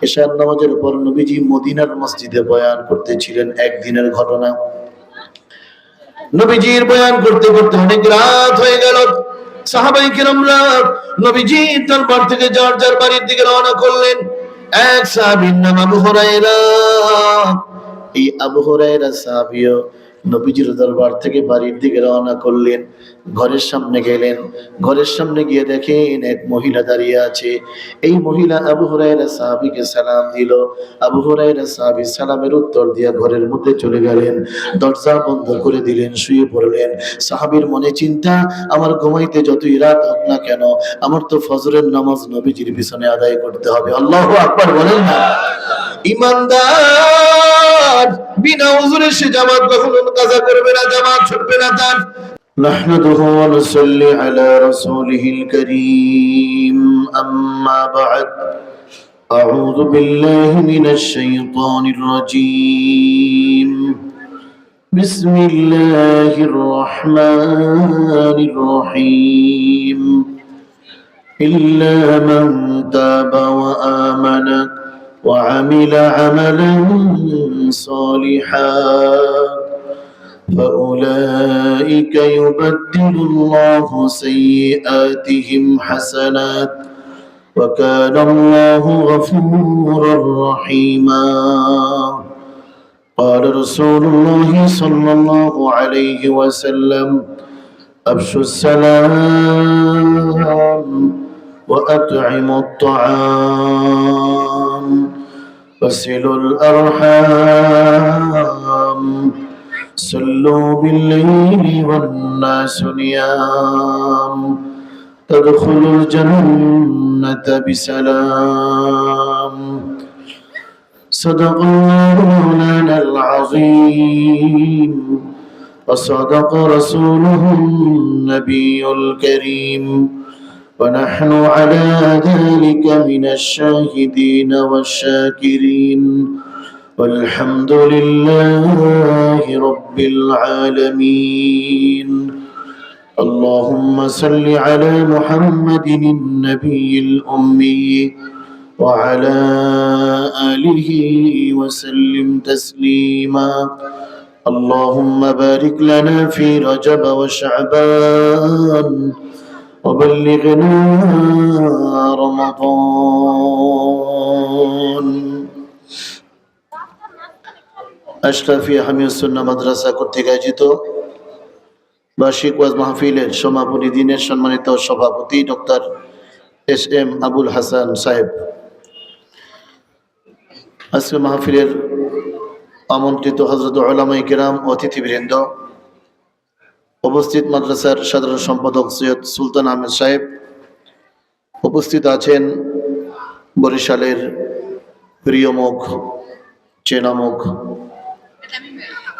এশার নামাজের পর নবীজি মদিনার মসজিদে বয়ান করতেছিলেন। একদিনের ঘটনা, নবীজির বয়ান করতে করতে অনেক রাত হয়ে গেল। সাহাবায়ে কেরামরা নবীজির দরবার থেকে যার যার বাড়ির দিকে রওনা করলেন। এক সাহাবীর নাম আবু হুরায়রা। এই আবু হুরায়রা সাহাবীও নবীজির দরবার থেকে বাড়ির দিকে রওনা করলেন। ঘরের সামনে গেলেন, ঘরের সামনে গিয়ে দেখেন এক মহিলা দাঁড়িয়ে আছে। এই মহিলা আবু হুরায়রা সাহাবীকে সালাম দিল। আবু হুরায়রা সাহাবী সালামের উত্তর দিয়ে ঘরের মধ্যে চলে গেলেন, দরজা বন্ধ করে দিলেন, শুয়ে পড়লেন। সাহাবীর মনে চিন্তা, আমার ঘুমাইতে যতই রাত হোক না কেন, আমার তো ফজরের নামাজ নবীজির পিছনে আদায় করতে হবে। আল্লাহু আকবার বলেন না। ইমানদার বিনা উযরে সে জামাত কখনো কাজা করবে না, জামাত ছুটবে না তার। نحمده ونصلي على رسوله الكريم أما بعد أعوذ بالله من الشيطان الرجيم بسم الله الرحمن الرحيم إلا من تاب وآمن وعمل عملا صالحا فأولئك يبدل الله سيئاتهم حسنات وكان الله غفورا رحيما قال رسول الله صلى الله عليه وسلم أفشوا السلام وأطعموا الطعام وصلوا الأرحام صلوا بالليل والناس نيام تدخلوا الجنة بسلام صدق الله مولانا العظيم وصدق رسوله النبي الكريم ونحن على ذلك من الشاهدين والشاكرين والحمد لله رب العالمين اللهم صل على محمد النبي الأمي وعلى آله وسلم تسليما اللهم بارك لنا في رجب وشعبان وبلغنا رمضان আশরাফি হামিউসুন্নাহ মাদ্রাসা কর্তৃক আয়োজিত বার্ষিক ওয়াজ মাহফিলের সমাপনী দিনের সম্মানিত সভাপতি doctor S M Abul Hasan সাহেব, আজকে মাহফিলের আমন্ত্রিত হযরত উলামায়ে কেরাম, অতিথিবৃন্দ, উপস্থিত মাদ্রাসার সাধারণ সম্পাদক সৈয়দ সুলতান আহমেদ সাহেব, উপস্থিত আছেন বরিশালের প্রিয় মুখ, চেনা মুখ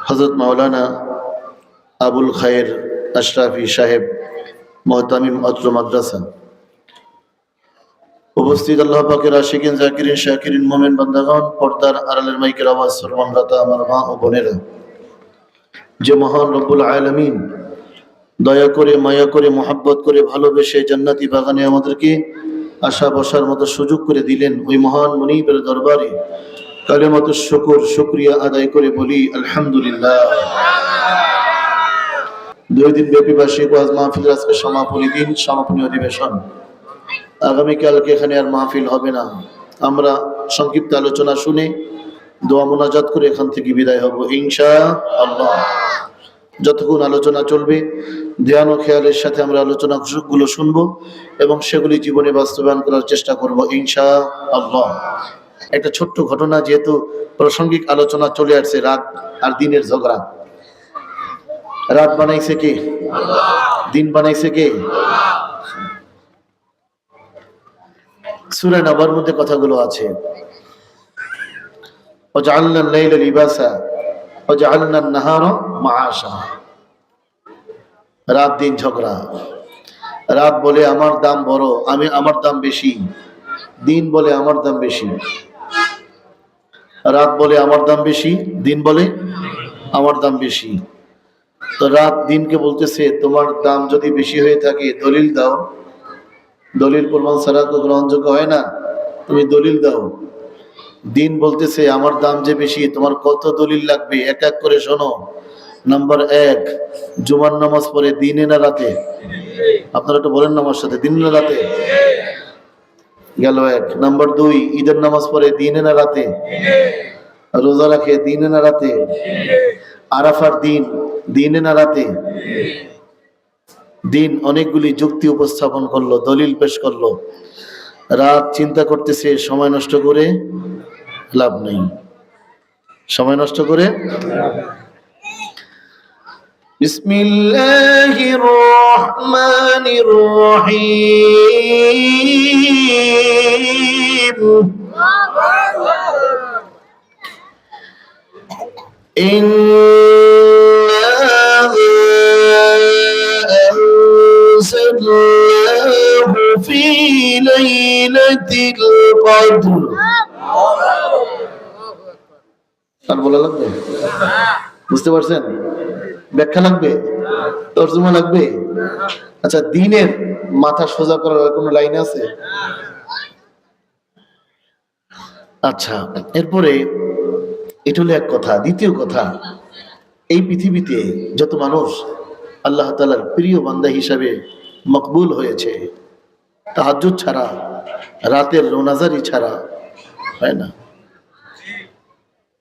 হযরত মাওলানা আবুল খায়ের আশরাফি সাহেব, মুহতামিম অত্র মাদ্রাসা, উপস্থিত আল্লাহ পাকের আশিকিন, জাকিরিন, শাকিরিন, মুমিন বান্দাগণ, পর্দার আড়ালের মাইকের আওয়াজ শ্রবণরত আমার মা ও বোনেরা, যে মহান রব্বুল আলামিন দয়া করে, মায়া করে, মোহাব্বত করে, ভালোবেসে জান্নাতি বাগানে আমাদেরকে আশা বসার মতো সুযোগ করে দিলেন, ওই মহান মুনিবের দরবারে কালেমাতু শুকর, শুকরিয়া আদায় করে বলি আলহামদুলিল্লাহ। 2 দিন ব্যাপী বার্ষিক ওয়াজ মাহফিলের আজকে সমাপনী দিন, সমাপনী অধিবেশন। আগামীকালকে এখানে আর মাহফিল হবে না, আমরা সংক্ষিপ্ত আলোচনা শুনে দোয়া মোনাজাত করে এখান থেকে বিদায় হব ইনশাআল্লাহ। যতক্ষণ আলোচনা চলবে ধ্যান ও খেয়ালের সাথে আমরা আলোচনাগুলো শুনবো এবং সেগুলি জীবনে বাস্তবায়ন করার চেষ্টা করব ইনশাআল্লাহ। একটা ছোট্ট ঘটনা, যেহেতু প্রাসঙ্গিক আলোচনা চলে আসছে, রাত আর দিনের ঝগড়া। রাত বানাইছে কে? দিন বানাইছে কে? সূরা নবার মধ্যে কথাগুলো আছে, ওয়াজআলনা আল-লাইলা লিবাসা ওয়াজআলনা আন-নাহারা মাআশা। রাত দিন ঝগড়া। রাত বলে আমার দাম বড়, আমার দাম বেশি। দিন বলে আমার দাম বেশি। রাত বলে আমার দাম বেশি, দিন বলে আমার দাম বেশি। তো রাত দিনকে বলতেছে, তোমার দাম যদি বেশি হয়ে থাকে দলিল দাও। দলিল প্রমাণ ছাড়া তো গ্রহণযোগ্য হয় না, তুমি দলিল দাও। দিন বলতেছে আমার দাম যে বেশি, তোমার কত দলিল লাগবে এক এক করে শোনো। নাম্বার 1, জুমার নামাজ পড়ে দিনে না রাতে? আপনারা একটু বলেন না আমার সাথে, দিন না রাতে? গেল 1। নাম্বার 2, ঈদের নামাজ পড়ে দিনে না রাতে? রোজা রাখে দিনে না রাতে? আরাফার দিন দিনে না রাতে? দিন অনেকগুলি যুক্তি উপস্থাপন করলো, দলিল পেশ করলো। রাত চিন্তা করতেছে, সময় নষ্ট করে লাভ নেই, সময় নষ্ট করে। বিসমিল্লাহির রহমানির রহিম। أنزلناه في ليلة القدر। আর বলা লাগবে? বুঝতে পারছেন? ব্যাখ্যা লাগবে? তরজমা লাগবে? আচ্ছা, দিনের মাথা সোজা করার কোনো লাইন আছে? আচ্ছা, এরপরে এটা হলো এক কথা। দ্বিতীয় কথা, এই পৃথিবীতে যত মানুষ আল্লাহ তাআলার প্রিয় বান্দা হিসাবে মকবুল হয়েছে, তাহাজ্জুদ ছাড়া, রাতের রোনাজারি ছাড়া হয় না,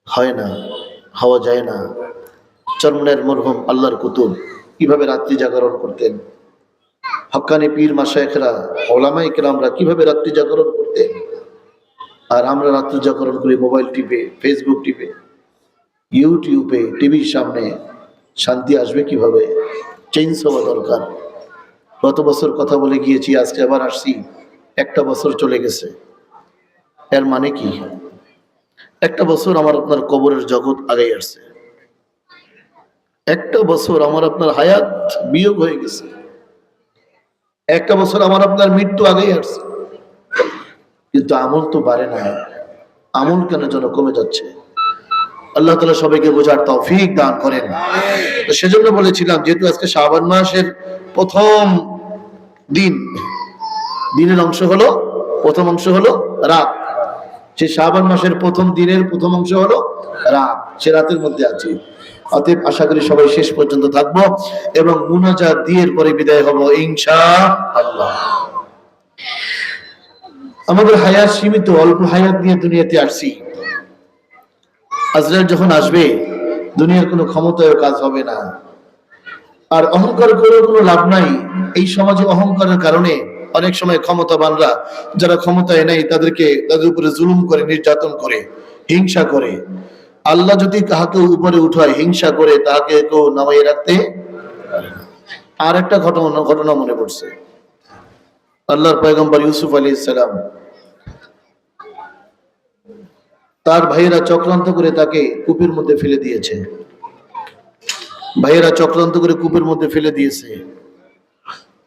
হয় না, হওয়া যায় না। চরমনের মরহুম আল্লাহর কুতুব কিভাবে রাত্রি জাগরণ করতেন, হক্কানি পীর মাশায়েখরা, ওলামায়ে কেরামরা কিভাবে রাত্রি জাগরণ করতেন, আর আমরা রাত্রি জাগরণ করি মোবাইল টিপে, ফেসবুক টিপে, ইউটিউবে, টিভির সামনে। শান্তি আসবে কিভাবে? চেঞ্জ হওয়া দরকার। গত বছর কথা বলে গিয়েছি, আজকে আবার আসছি। একটা বছর চলে গেছে, এর মানে কি? একটা বছর আমার আপনার কবরের জগৎ আগেই আসছে, একটা বছর আমার আপনার হায়াত বিয়োগ হয়ে গেছে, একটা বছর আমার আপনার মৃত্যু আগেই আসছে, কিন্তু আমল তো বাড়ে না। আমল কেন যেন কমে যাচ্ছে? আল্লাহ তাআলা সবাইকে বোঝার তৌফিক দান করেন। তো সেজন্য বলেছিলাম, যেহেতু আজকে শাবান মাসের প্রথম দিন, দিনের অংশ হলো, প্রথম অংশ হলো রাত। সেই শাবান মাসের প্রথম দিনের প্রথম অংশ হলো রাত, সে রাতের মধ্যে আছি। অতএব আশা করি সবাই শেষ পর্যন্ত থাকবো এবং মুনাজাত দিয়ে পরে বিদায় হব ইনশাআল্লাহ। আমাদের হায়াত সীমিত, অল্প হায়াত নিয়ে দুনিয়াতে আসছি। আজরাইল যখন আসবে, দুনিয়ার কোনো ক্ষমতায় কাজ হবে না। আর অহংকার করেও কোনো লাভ নাই। এই সমাজে অহংকারের কারণে অনেক সময় ক্ষমতাবানরা, যারা ক্ষমতায় নেই, তাদের উপরে জুলুম করে, নির্যাতন করে, হিংসা করে। আল্লাহ যদি কাহাকে উপরে উঠায় হিংসা করে, তাহাকে কেউ নামাই রাখতে। আর একটা ঘটনা মনে পড়ছে। আল্লাহর পয়গম্বর ইউসুফ আলাইহিস সালাম, তার ভাইয়েরা চক্রান্ত করে তাকে কূপের মধ্যে ফেলে দিয়েছে। ভাইয়েরা চক্রান্ত করে কূপের মধ্যে ফেলে দিয়েছে।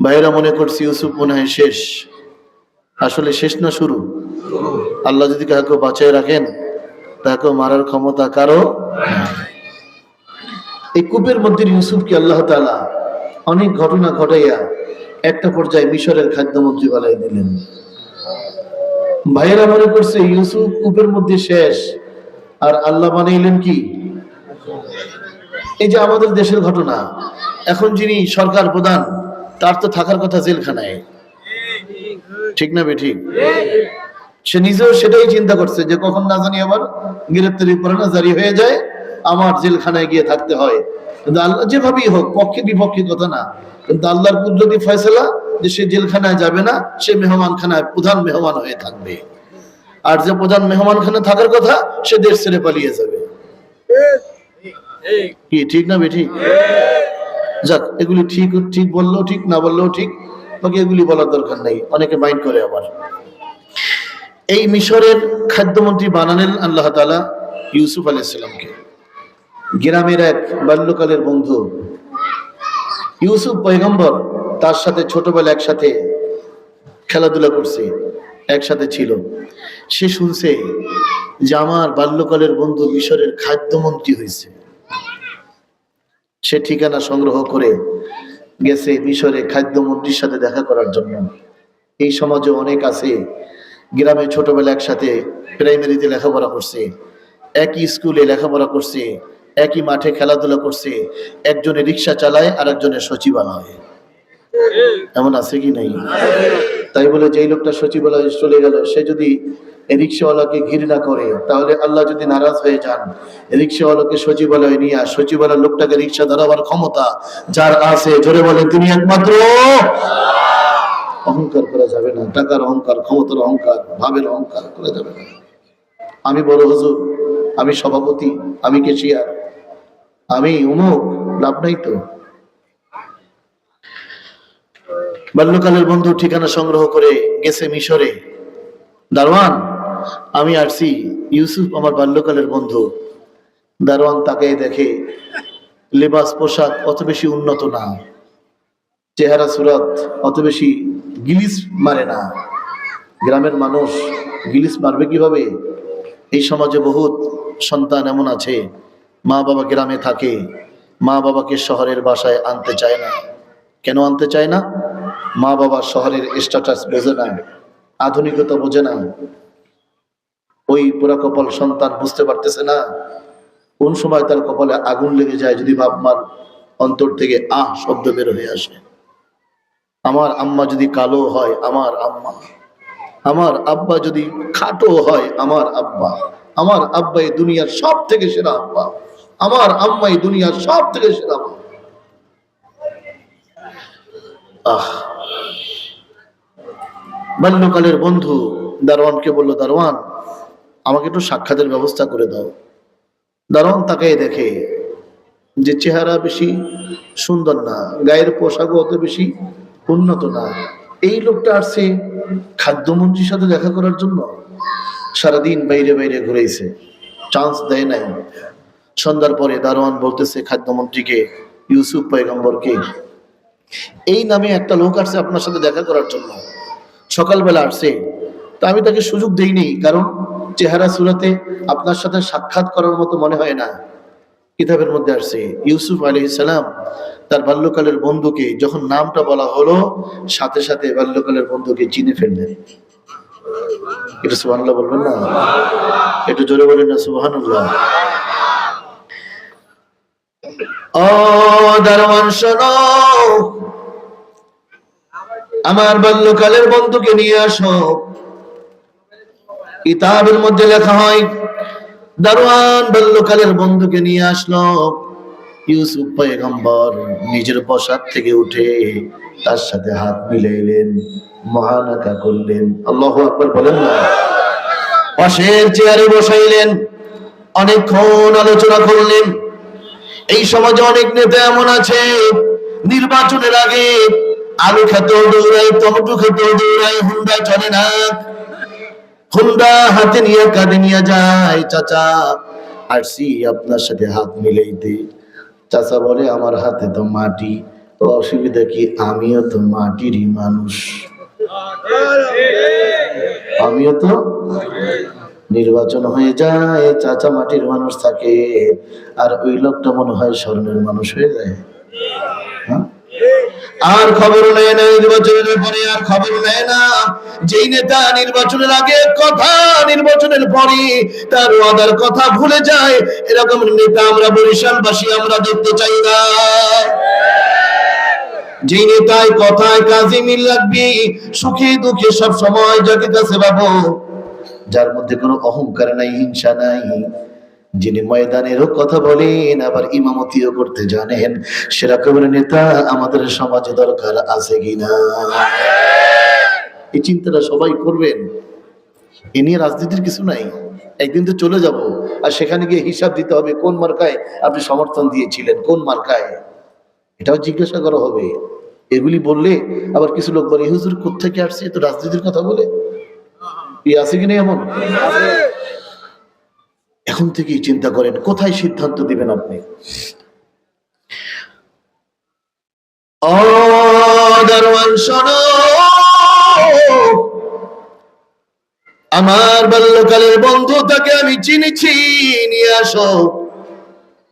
ভাইয়েরা মনে করছে ইউসুফ মনে হয় শেষ। আসলে শেষ না, শুরু। আল্লাহ যদি কাউকে বাঁচায় রাখেন, তাকে মারার ক্ষমতা কারো। এই কূপের মধ্যে ইউসুফকে আল্লাহ তাআলা অনেক ঘটনা ঘটাইয়া একটা পর্যায়ে মিশরের খাদ্যমন্ত্রী বানাই দিলেন। ভাইয়েরা মনে করছে ইউসুফ কূপের মধ্যে শেষ, আর আল্লাহ বানাইলেন কি? এই যে আমাদের দেশের ঘটনা, এখন যিনি সরকার প্রধান, তার তো থাকার কথা জেলখানায়, ঠিক না বেঠিক? সে নিজেও সেটাই চিন্তা করছে যে কখন না জানি আবার গ্রেফতারি পরোয়ানা জারি হয়ে যায়, আমার জেলখানায় গিয়ে থাকতে হয়। কিন্তু আল্লাহ যেভাবেই হোক, পক্ষে বিপক্ষে কথা না, কিন্তু আল্লাহর কুদরতি ফয়সালা যে সে জেলখানায় যাবে না, সে মেহমানখানায় প্রধান মেহমান হয়ে থাকবে। আর যে প্রধান মেহমানখানায় থাকার কথা, সে দেশ ছেড়ে পালিয়ে যাবে। কি ঠিক না বেঠিক? যাক, এগুলি ঠিক বললেও ঠিক, না বললেও ঠিক, বাকি এগুলি বলার দরকার নেই, অনেকে মাইন্ড করে আবার। এই মিশরের খাদ্যমন্ত্রী বানালেন আল্লাহ তাআলা ইউসুফ আলাইহিস সালামকে। গ্রামের এক বাল্যকালের বন্ধু ইউসুফ পয়গম্বর, তার সাথে ছোটবেলা একসাথে খেলাধুলা করছে, একসাথে ছিল। সে শুনছে যে আমার বাল্যকালের বন্ধু মিশরের খাদ্যমন্ত্রী হয়েছে। সে ঠিকানা সংগ্রহ করে গেছে মিশরে খাদ্যমন্ত্রীর সাথে দেখা করার জন্য। এই সমাজে অনেক আছে গ্রামে ছোটবেলা একসাথে প্রাইমারিতে লেখাপড়া করছে, একই স্কুলে লেখাপড়া করছে, একই মাঠে খেলাধুলা করছে। একজনে রিক্সা চালায় আর একজনে সচিবালয়। এমন আছে কি নাই? তাই বলে যেই লোকটা সচিবালয়ে চলে গেল, সে যদি রিক্সাওয়ালাকে ঘৃণা করে, তাহলে আল্লাহ যদি নারাজ হয়ে যান, রিক্সাওয়ালাকে সচিবালয়ে নিয়ে সচিবালয়ের লোকটাকে রিক্সা ধরাবার ক্ষমতা যার আছে, জোরে বলেন তিনি একমাত্র। অহংকার করা যাবে না, টাকার অহংকার, ক্ষমতার অহংকার, ভাবের অহংকার করা যাবে না। আমি বড় হুজুর, আমি সভাপতি, আমি কেশিয়ার, আমি অমুক, লাভ নাই তো। বাল্যকালের বন্ধু ঠিকানা সংগ্রহ করে গেছে মিশরে। দারওয়ান, আমি আসছি, ইউসুফ আমার বাল্যকালের বন্ধু। দারওয়ান তাকে দেখে লেবাস পোশাক অত বেশি উন্নত না, চেহারা সুরত অত বেশি গিলিস মারে না। গ্রামের মানুষ গিলিস মারবে কিভাবে? এই সমাজে বহুত সন্তান এমন আছে, মা বাবা গ্রামে থাকে, মা বাবাকে শহরের বাসায় আনতে চায় না। কেন আনতে চায় না? মা বাবা শহরের স্ট্যাটাস বোঝে না, আধুনিকতা বোঝে না। ওই পুরা কপাল সন্তান বুঝতে পারতেছে না কোন সময় তার কপালে আগুন লেগে যায় যদি বাপ মার অন্তর থেকে আহ শব্দ বের হয়ে আসে। আমার আম্মা যদি কালো হয়, আমার আম্মা, আমার আব্বা যদি খাটো হয়, আমার আব্বা, আমার আব্বা এই দুনিয়ার সব থেকে সেরা আব্বা, আমার আম্মা এই দুনিয়ার সব থেকে সেরা আম্মা। বাল্যকালের বন্ধু দারোয়ানকে বলল, দারোয়ান আমাকে একটু সাক্ষাতের ব্যবস্থা করে দাও। দারোয়ান তাকে দেখে যে চেহারা বেশি সুন্দর না, গায়ের পোশাকও অত বেশি উন্নত না। এই লোকটা আসছে খাদ্যমন্ত্রীর সাথে দেখা করার জন্য। সারাদিন বাইরে বাইরে ঘুরেছে, চান্স দেয় নাই। সন্ধ্যার পরে দারোয়ান বলতেছে খাদ্যমন্ত্রীকে, ইউসুফ পয়গম্বরকে এই নামে একটা লোক আসছে আপনার সাথে দেখা করার জন্য, সকালবেলা আসছে। তা আমি তাকে সুযোগ দেইনি, কারণ চেহারা সুরাতে আপনার সাথে সাক্ষাৎ করার মতো মনে হয় না। কিতাবের মধ্যে আসছে ইউসুফ আলাইহিস সালাম তার বাল্যকালের বন্ধুকে যখন নামটা বলা হলো, সাথে সাথে বাল্যকালের বন্ধুকে চিনে ফেললেন। এটা সুবহানাল্লাহ বলবেন না? একটু জোরে বলেন না সুবহানাল্লাহ। ও দারওয়ান শোনো, আমার বাল্যকালের বন্ধুকে নিয়ে আসো। কিতাবের মধ্যে লেখা হয় দারওয়ান বাল্যকালের বন্ধুকে নিয়ে আসলো। ইউসুফ পয়গম্বর নিজের বসার থেকে উঠে তার সাথে হাত মিলাইলেন, মহানাকা করলেন। আল্লাহু আকবার বলেন না? পাশের চেয়ারে বসাইলেন, অনেকক্ষণ আলোচনা করলেন। এই সমাজে অনেক নেতা এমন আছে, নির্বাচনের আগে আলু খেতেও দৌড়ায়, টমেটো খেতেও দৌড়ায়, হুন্ডা চলে না, হুন্ডা হাতে নিয়ে কাঁধে নিয়ে যায়। চাচা আসছি আপনার সাথে হাত মিলাইতে। চাচা বলে, আমার হাতে তো মাটি, তো অসুবিধা কি, আমিও তো মাটিরই মানুষ, আমিও তো। নির্বাচন হয়ে যায়, চাচা মাটির মানুষ থাকে, আর ওই লোকটা মনে হয় স্বর্ণের মানুষ হয়ে যায়। আর খবর নেয় না নির্বাচনের পরে, আর খবর নেয় না। যেই নেতা নির্বাচনের আগে কথা, নির্বাচনের পরে তার ওয়াদার কথা ভুলে যায়, এরকম নেতা আমরা বরিশালবাসী আমরা দেখতে চাই না। যেই নেতায় কথায় কাজে মিল রাখবি, সুখে দুঃখে সব সময় যাকে কাছে পাবো, যার মধ্যে কোনো অহংকার নাই, হিংসা নাই, যিনি ময়দানেরও কথা বলেন আবার ইমামতিও করতে জানেন, সেরকমের নেতা আমাদের সমাজে দরকার আছে কিনা? এই চিন্তাটা সবাই করবেন। এ নিয়ে রাজনীতির কিছু নাই, একদিন তো চলে যাব, আর সেখানে গিয়ে হিসাব দিতে হবে কোন মার্কায় আপনি সমর্থন দিয়েছিলেন, কোন মার্কায়, এটাও জিজ্ঞাসা করা হবে। এগুলি বললে আবার কিছু লোক বলে, হুজুর কোত্থেকে আসছে, তো রাজনীতির কথা বলে। কি আছে কিনা এমন? এখন থেকেই চিন্তা করেন কোথায় সিদ্ধান্ত দিবেন আপনি। ও দারওয়ান শোনো, আমার বাল্যকালের বন্ধু, তাকে আমি চিনেছি, নিয়ে আসো।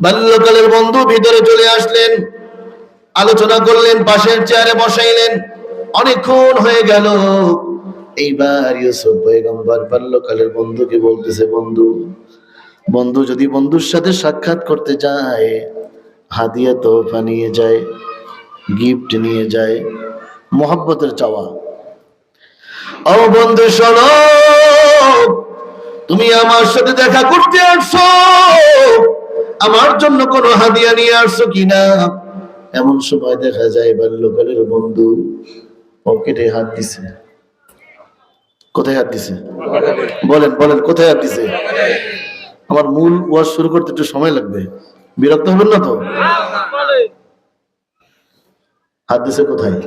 বাল্যকালের বন্ধু ভিতরে চলে আসলেন, আলোচনা করলেন, পাশের চেয়ারে বসাইলেন। অনেকক্ষণ হয়ে গেল, এইবার ইউসুফ পয়গম্বর বাল্যকালের বন্ধুকে বলতেছে, বন্ধু বন্ধু যদি বন্ধুর সাথে সাক্ষাৎ করতে যায়, হাদিয়া তোহফা নিয়ে যায়, গিফট নিয়ে যায়, মোহাব্বতের চাওয়া। ও বন্ধু শোনো, তুমি আমার সাথে দেখা করতে আসছো, আমার জন্য কোনো হাদিয়া নিয়ে আসছো কিনা? এমন সময় দেখা যায় বাল্যকালের বন্ধু পকেটে হাত দিছে। কোথায় হাত দিছে? বলেন বলেন, কোথায় হাত দিছে? আমার মূল ওয়াজ শুরু করতে একটু সময় লাগবে, বিরক্ত হবেন না তো? হাত দিছে কোথায়?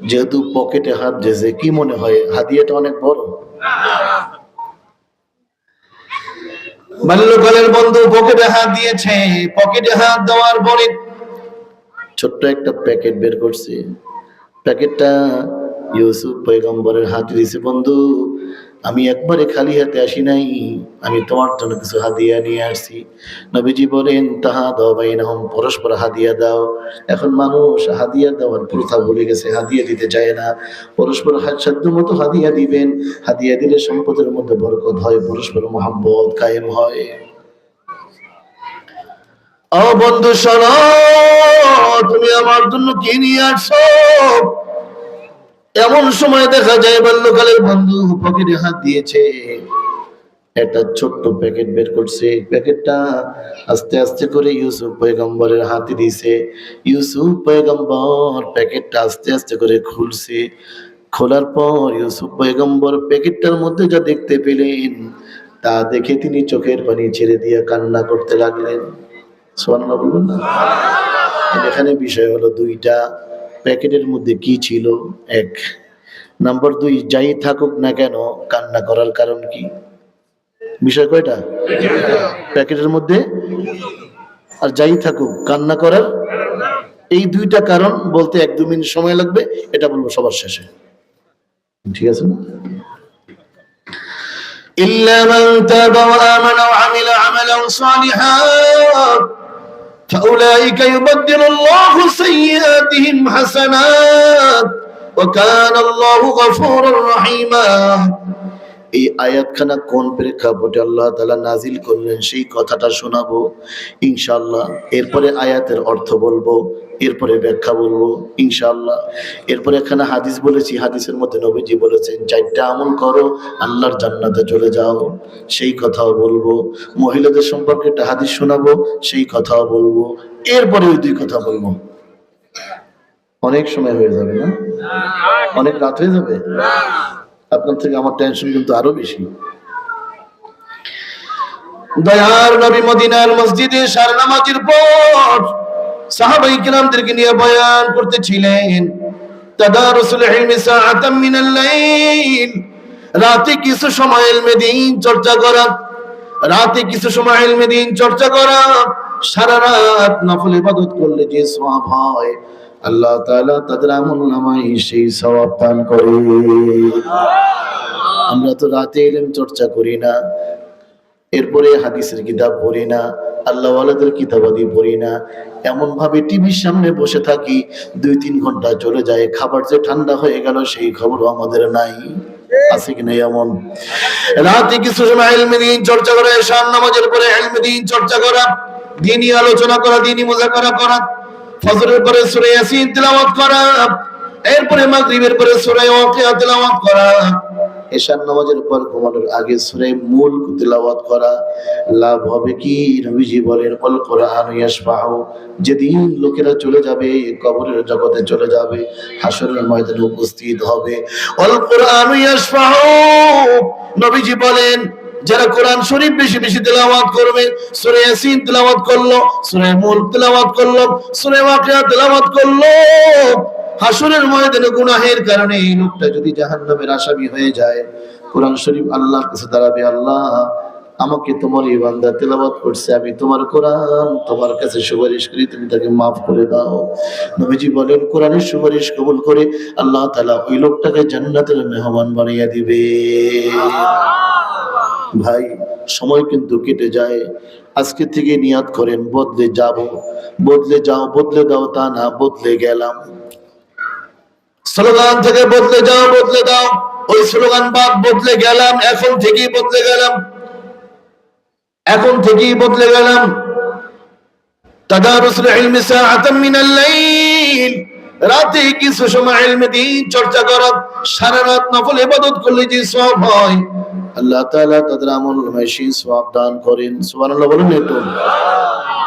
যেহেতু পকেটে হাত দিয়েছে, কি মনে হয় হাদিয়াটা অনেক বড়? বাল্যকালের বন্ধু পকেটে হাত দিয়েছে। পকেটে হাত দেওয়ার পরে ছোট্ট একটা প্যাকেট বের করছে। প্যাকেটটা ইউসুফ পয়গম্বরের হাতে দিয়েছে। বন্ধু, আমি একবারে খালি হাতে আসি নাই, আমি তোমার জন্য কিছু হাদিয়া নিয়ে আসছি। নবীজি বলেন, তাহা দাও বাইনাহুম, পরস্পর হাদিয়া দাও। এখন মানুষ হাদিয়া দেওয়ার প্রথা ভুলে গেছে, হাদিয়া দিতে চায় না। পরস্পর সাধ্য মতো হাদিয়া দিবেন। হাদিয়া দিলে সম্পদের মধ্যে বরকত হয়, পরস্পর মহব্বত কায়েম হয়। ও বন্ধু শোনো, তুমি আমার জন্য কি নিয়ে আসছো? এমন সময় দেখা যায় বাল্যকালের বন্ধু পকেটে হাত দিয়েছে, একটা ছোট্ট প্যাকেট বের করছে। প্যাকেটটা আস্তে আস্তে করে ইউসুফ পয়গম্বরের হাতে দিয়েছে। ইউসুফ পয়গম্বর প্যাকেটটা আস্তে আস্তে করে খুলছে। খোলার পর ইউসুফ পয়গম্বর প্যাকেটটার মধ্যে যা দেখতে পেলেন, তা দেখে তিনি চোখের পানি ছেড়ে দিয়ে কান্না করতে লাগলেন। সুবহানাল্লাহ বলবেন না? এখানে বিষয় হলো দুইটা। প্যাকেটের মধ্যে কি ছিল? এক নাম্বার, দুই, যাই থাকুক না কেন কান্না করার কারণ কি? বিষয় কয়টা? প্যাকেটের মধ্যে আর যাই থাকুক কান্না করার, এই দুইটা কারণ বলতে 1-2 মিনিট সময় লাগবে, এটা বলবো সবার শেষে, ঠিক আছে না? ইল্লা মান তাবা ওয়া আমানা ওয়া আমিলা আমালান সালিহান ফাউলাইকা ইউবাদদিলুল্লাহু সাইয়্যাতিহিম হাসানাত ওয়া কানা আল্লাহু গফুরুর রহিমা। এই আয়াতখানা কোন প্রেক্ষাপটে আল্লাহ তাআলা নাজিল করলেন সেই কথাটা শোনাবো ইনশাআল্লাহ। এরপরে আয়াতের অর্থ বলবো, এরপরে ব্যাখ্যা বলবো ইনশাআল্লাহ। এরপরে এখানে হাদিস বলেছি, হাদিসের মধ্যে নবীজি বলেছেন 4টা আমল করো আল্লাহর জান্নাতে চলে যাও, সেই কথাও বলবো। মহিলাদের সম্পর্কে একটা হাদিস শোনাবো, সেই কথাও বলবো। এরপরে ওই 2 কথা বলবো। অনেক সময় হয়ে যাবে না? অনেক রাত হয়ে যাবে? আপনার থেকে আমার টেনশন কিন্তু আরো বেশি। দয়ার নবী মদিনার মসজিদে সার নামাজের পর সাহাবায়ে কিরামদেরকে নিয়ে বয়ান করতেছিলেন। তাদারুসুল ইলমি সাআতাম মিনাল লাইল, রাতে কিছু সময় ইলমে দ্বীন চর্চা করা, রাতে কিছু সময় ইলমে দ্বীন চর্চা করা। সারা রাত নফল ইবাদত করলে যে সওয়াব হয়, আল্লাহ তাআলা তাদের আমলনামায় সেই সওয়াব দান করে। আমরা তো রাতে ইলম চর্চা করি না, এরপরে হাদিসের কিতাব পড়ি না, আল্লাহ ওয়ালাদের কিতাবাদি পড়ি না, এমন ভাবে টিভির সামনে বসে থাকি 2-3 ঘন্টা চলে যায়, খাবার যে ঠান্ডা হয়ে গেল সেই খবরও আমাদের নাই। আছে কি নাই এমন? রাতে কিছু সময় ইলমে দ্বীন চর্চা করা, ঈশার নামাজের পরে ইলমে দ্বীন চর্চা করা, দ্বীনি আলোচনা করা, দ্বীনি মুযাকারা করা, ফজরের পরে সূরা ইয়াসিন তেলাওয়াত করা, এরপরে মাগরিবের পরে সূরা ওয়াকিয়া তেলাওয়াত করা, ঈশার নামাজের পর ঘুমানোর আগে সূরা মুলক তেলাওয়াত করা। লাভ হবে কি? নবীজি বলেন, আল কোরআন ইয়াশফাউ, যেদিন লোকেরা চলে যাবে, কবরের জগতে চলে যাবে, হাসরের ময়দানে উপস্থিত হবে, আল কোরআন ইয়াশফাউ। নবীজি বলেন, যারা কোরআন শরীফ বেশি বেশি তেলাওয়াত করবে, সূরা ইয়াসিন তেলাওয়াত করলো, সূরা মুলক তেলাওয়াত করলো, সূরা ওয়াকিয়া তেলাওয়াত করলো, হাসরের ময়দানে গুনাহের কারণে এই লোকটা যদি জাহান্নামের আসামি হয়ে যায়, কোরআন শরীফ আল্লাহর কাছে দাঁড়াবে, আল্লাহ আমাকে তোমার এই বান্দা তেলাওয়াত করছে, আমি তোমার কোরআন তোমার কাছে সুপারিশ করি, তুমি তাকে মাফ করে দাও। নবীজি বলেন, কোরআনের সুপারিশ কবুল করে আল্লাহ তাআলা ওই লোকটাকে জান্নাতের মেহমান বানিয়ে দিবে। ভাই, সময় কিন্তু কেটে যায়। আজকে থেকে নিয়াত করেন, বদলে যাব, বদলে যাও, বদলে দাও তা না, বদলে গেলাম। স্লোগান থেকে বদলে যাও, বদলে দাও। ওই স্লোগান বাদ বদলে গেলাম, এখন থেকেই বদলে গেলাম। তাদারুসুল ইলমি সাআতাম মিনাল লাইল, রাতে কিছু সময় ইলমে দ্বীন চর্চা করা, সারা রাত নফল ইবাদত করলে যে সওয়াব হয় আল্লাহ তাআলা তাদের আমল নামায় সেই সওয়াব দান করেন। সুবহানাল্লাহ বলুন একটু।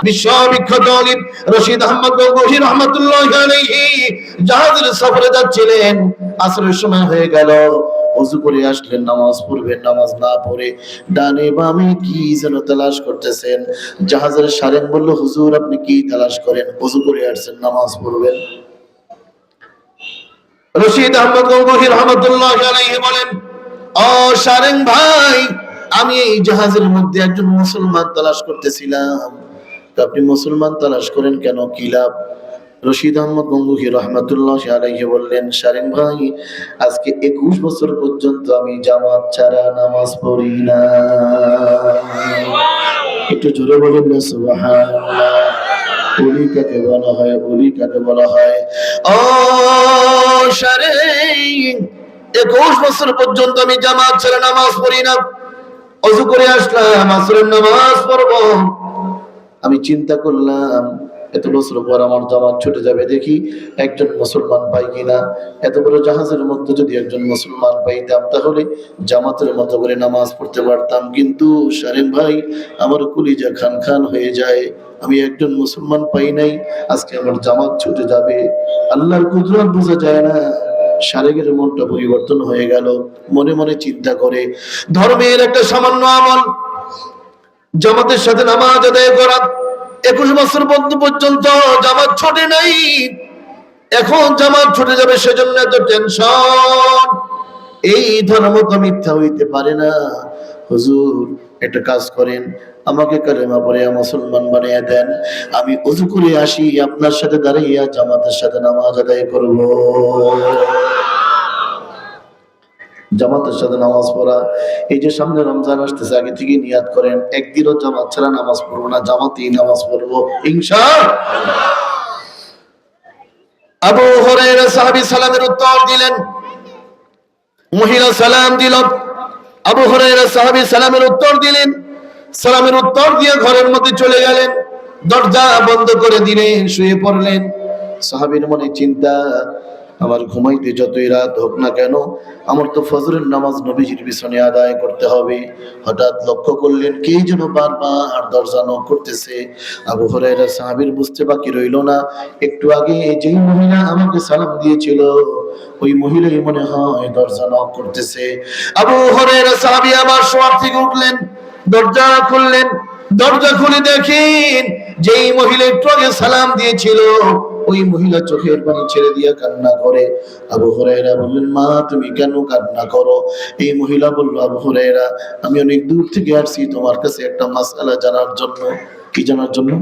বিশ্ববিখ্যাত আলিম রশিদ আহমদ গঙ্গোহী রাহমাতুল্লাহি আলাইহি জাহাজের সফরে যাচ্ছিলেন, আসরের সময় হয়ে গেল, ওযু করে আসলেন, নামাজ পড়বেন, নামাজ না পড়ে ডানে বামে কি যেন তালাশ করতেছেন। জাহাজের সারেন বলল, হুজুর আপনি কি তালাশ করেন? ওযু করে আসছেন, নামাজ পড়বেন। রশিদ আহমদ গঙ্গোহী রাহমাতুল্লাহি আলাইহি বলেন, ও সারেন ভাই, আমি এই জাহাজের মধ্যে একজন মুসলমান তালাশ করতেছিলাম। আপনি মুসলমান তালাশ করেন কেন, কি লাভ? রশিদ আহমদ গঙ্গোহী রাহমাতুল্লাহি আলাইহি বললেন, শারীন ভাই, আজকে 21 বছর পর্যন্ত আমি জামাত ছাড়া নামাজ পড়ি না। একটু জোরে বলেন না সুবহানাল্লাহ। ওলি কাকে বলা হয়? ওলি কাকে বলা হয়? ও শারীন, 21 বছর পর্যন্ত আমি জামাত ছাড়া নামাজ পড়ি না। ওযু করে আসলাম, আসরের নামাজ পড়বো, আমি চিন্তা করলাম এত বছর পর আমার জামাত ছুটে যাবে, দেখি একজন মুসলমান পাই কিনা। এত বড় জাহাজের মধ্যে যদি একজন মুসলমান পাইতাম তাহলে জামাতের মতো করে নামাজ পড়তে পারতাম। কিন্তু শারীন ভাই, আমার কলিজা খান খান হয়ে যায়, আমি একজন মুসলমান পাই নাই, আজকে আমার জামাত ছুটে যাবে। আল্লাহর কুদরত বোঝা যায় না। শারীরের মনটা পরিবর্তন হয়ে গেল, মনে মনে চিন্তা করে ধর্মের একটা সামান্য আমল, জামাতের সাথে নামাজ আদায় করা, 21 বছর পর্যন্ত জামাত ছুটে নাই, এখন জামাত ছুটে যাবে সেজন্য এত টেনশন। এই ধর্ম তো মিথ্যা হইতে পারে না। হুজুর একটা কাজ করেন, আমাকে কালেমা পড়ে মুসলমান বানিয়ে দেন, আমি ওযু করে আসি, আপনার সাথে দাঁড়িয়ে জামাতের সাথে নামাজ আদায় করব। জামাতের সাথে নামাজ পড়া, এই যে সামনে রমজান আসতেছে, আগে থেকে নিয়াত করেন একদিনও জামাত ছাড়া নামাজ পড়বো না, জামাতেই নামাজ পড়বো ইনশাআল্লাহ। আবু হুরায়রা সাহাবী সালামের উত্তর দিলেন, মহিলা সালাম দিল, আবু হুরায়রা সাহাবী সালামের উত্তর দিলেন, সালামের উত্তর দিয়ে ঘরের মধ্যে চলে গেলেন, দরজা বন্ধ করে দিলেন, শুয়ে পড়লেন। সাহাবীর মনে চিন্তা, আমার ঘুমাইতে যতই রাত হোক না কেন, আমার তো ফজরের নামাজ নবীজির পিছনে আদায় করতে হবে। হঠাৎ লক্ষ্য করলেন কে যেন বারবার দরজা নক করতেছে। আবু হুরায়রা সাহাবীর বুঝতে বাকি রইল না, একটু আগে যেই মহিলা আমাকে সালাম দিয়েছিল ওই মহিলাই মনে হয় দরজা নক করতেছে। আবু হুরায়রা সাহাবী আবার শোয়ার থেকে উঠলেন, দরজা খুললেন, দরজা খুলে দেখেন যেই মহিলা একটু আগে সালাম দিয়েছিল ওই মহিলা চোখের পানি ছেড়ে দিয়ে কান্না করে। আবু হুরায়রা বললেন, মা তুমি কেন কান্না করো? এই মহিলা বলল, আবু হুরায়রা, আমি অনেক দূর থেকে আসছি তোমার কাছে একটা মাসআলা জানার জন্য। কি জানার জন্য?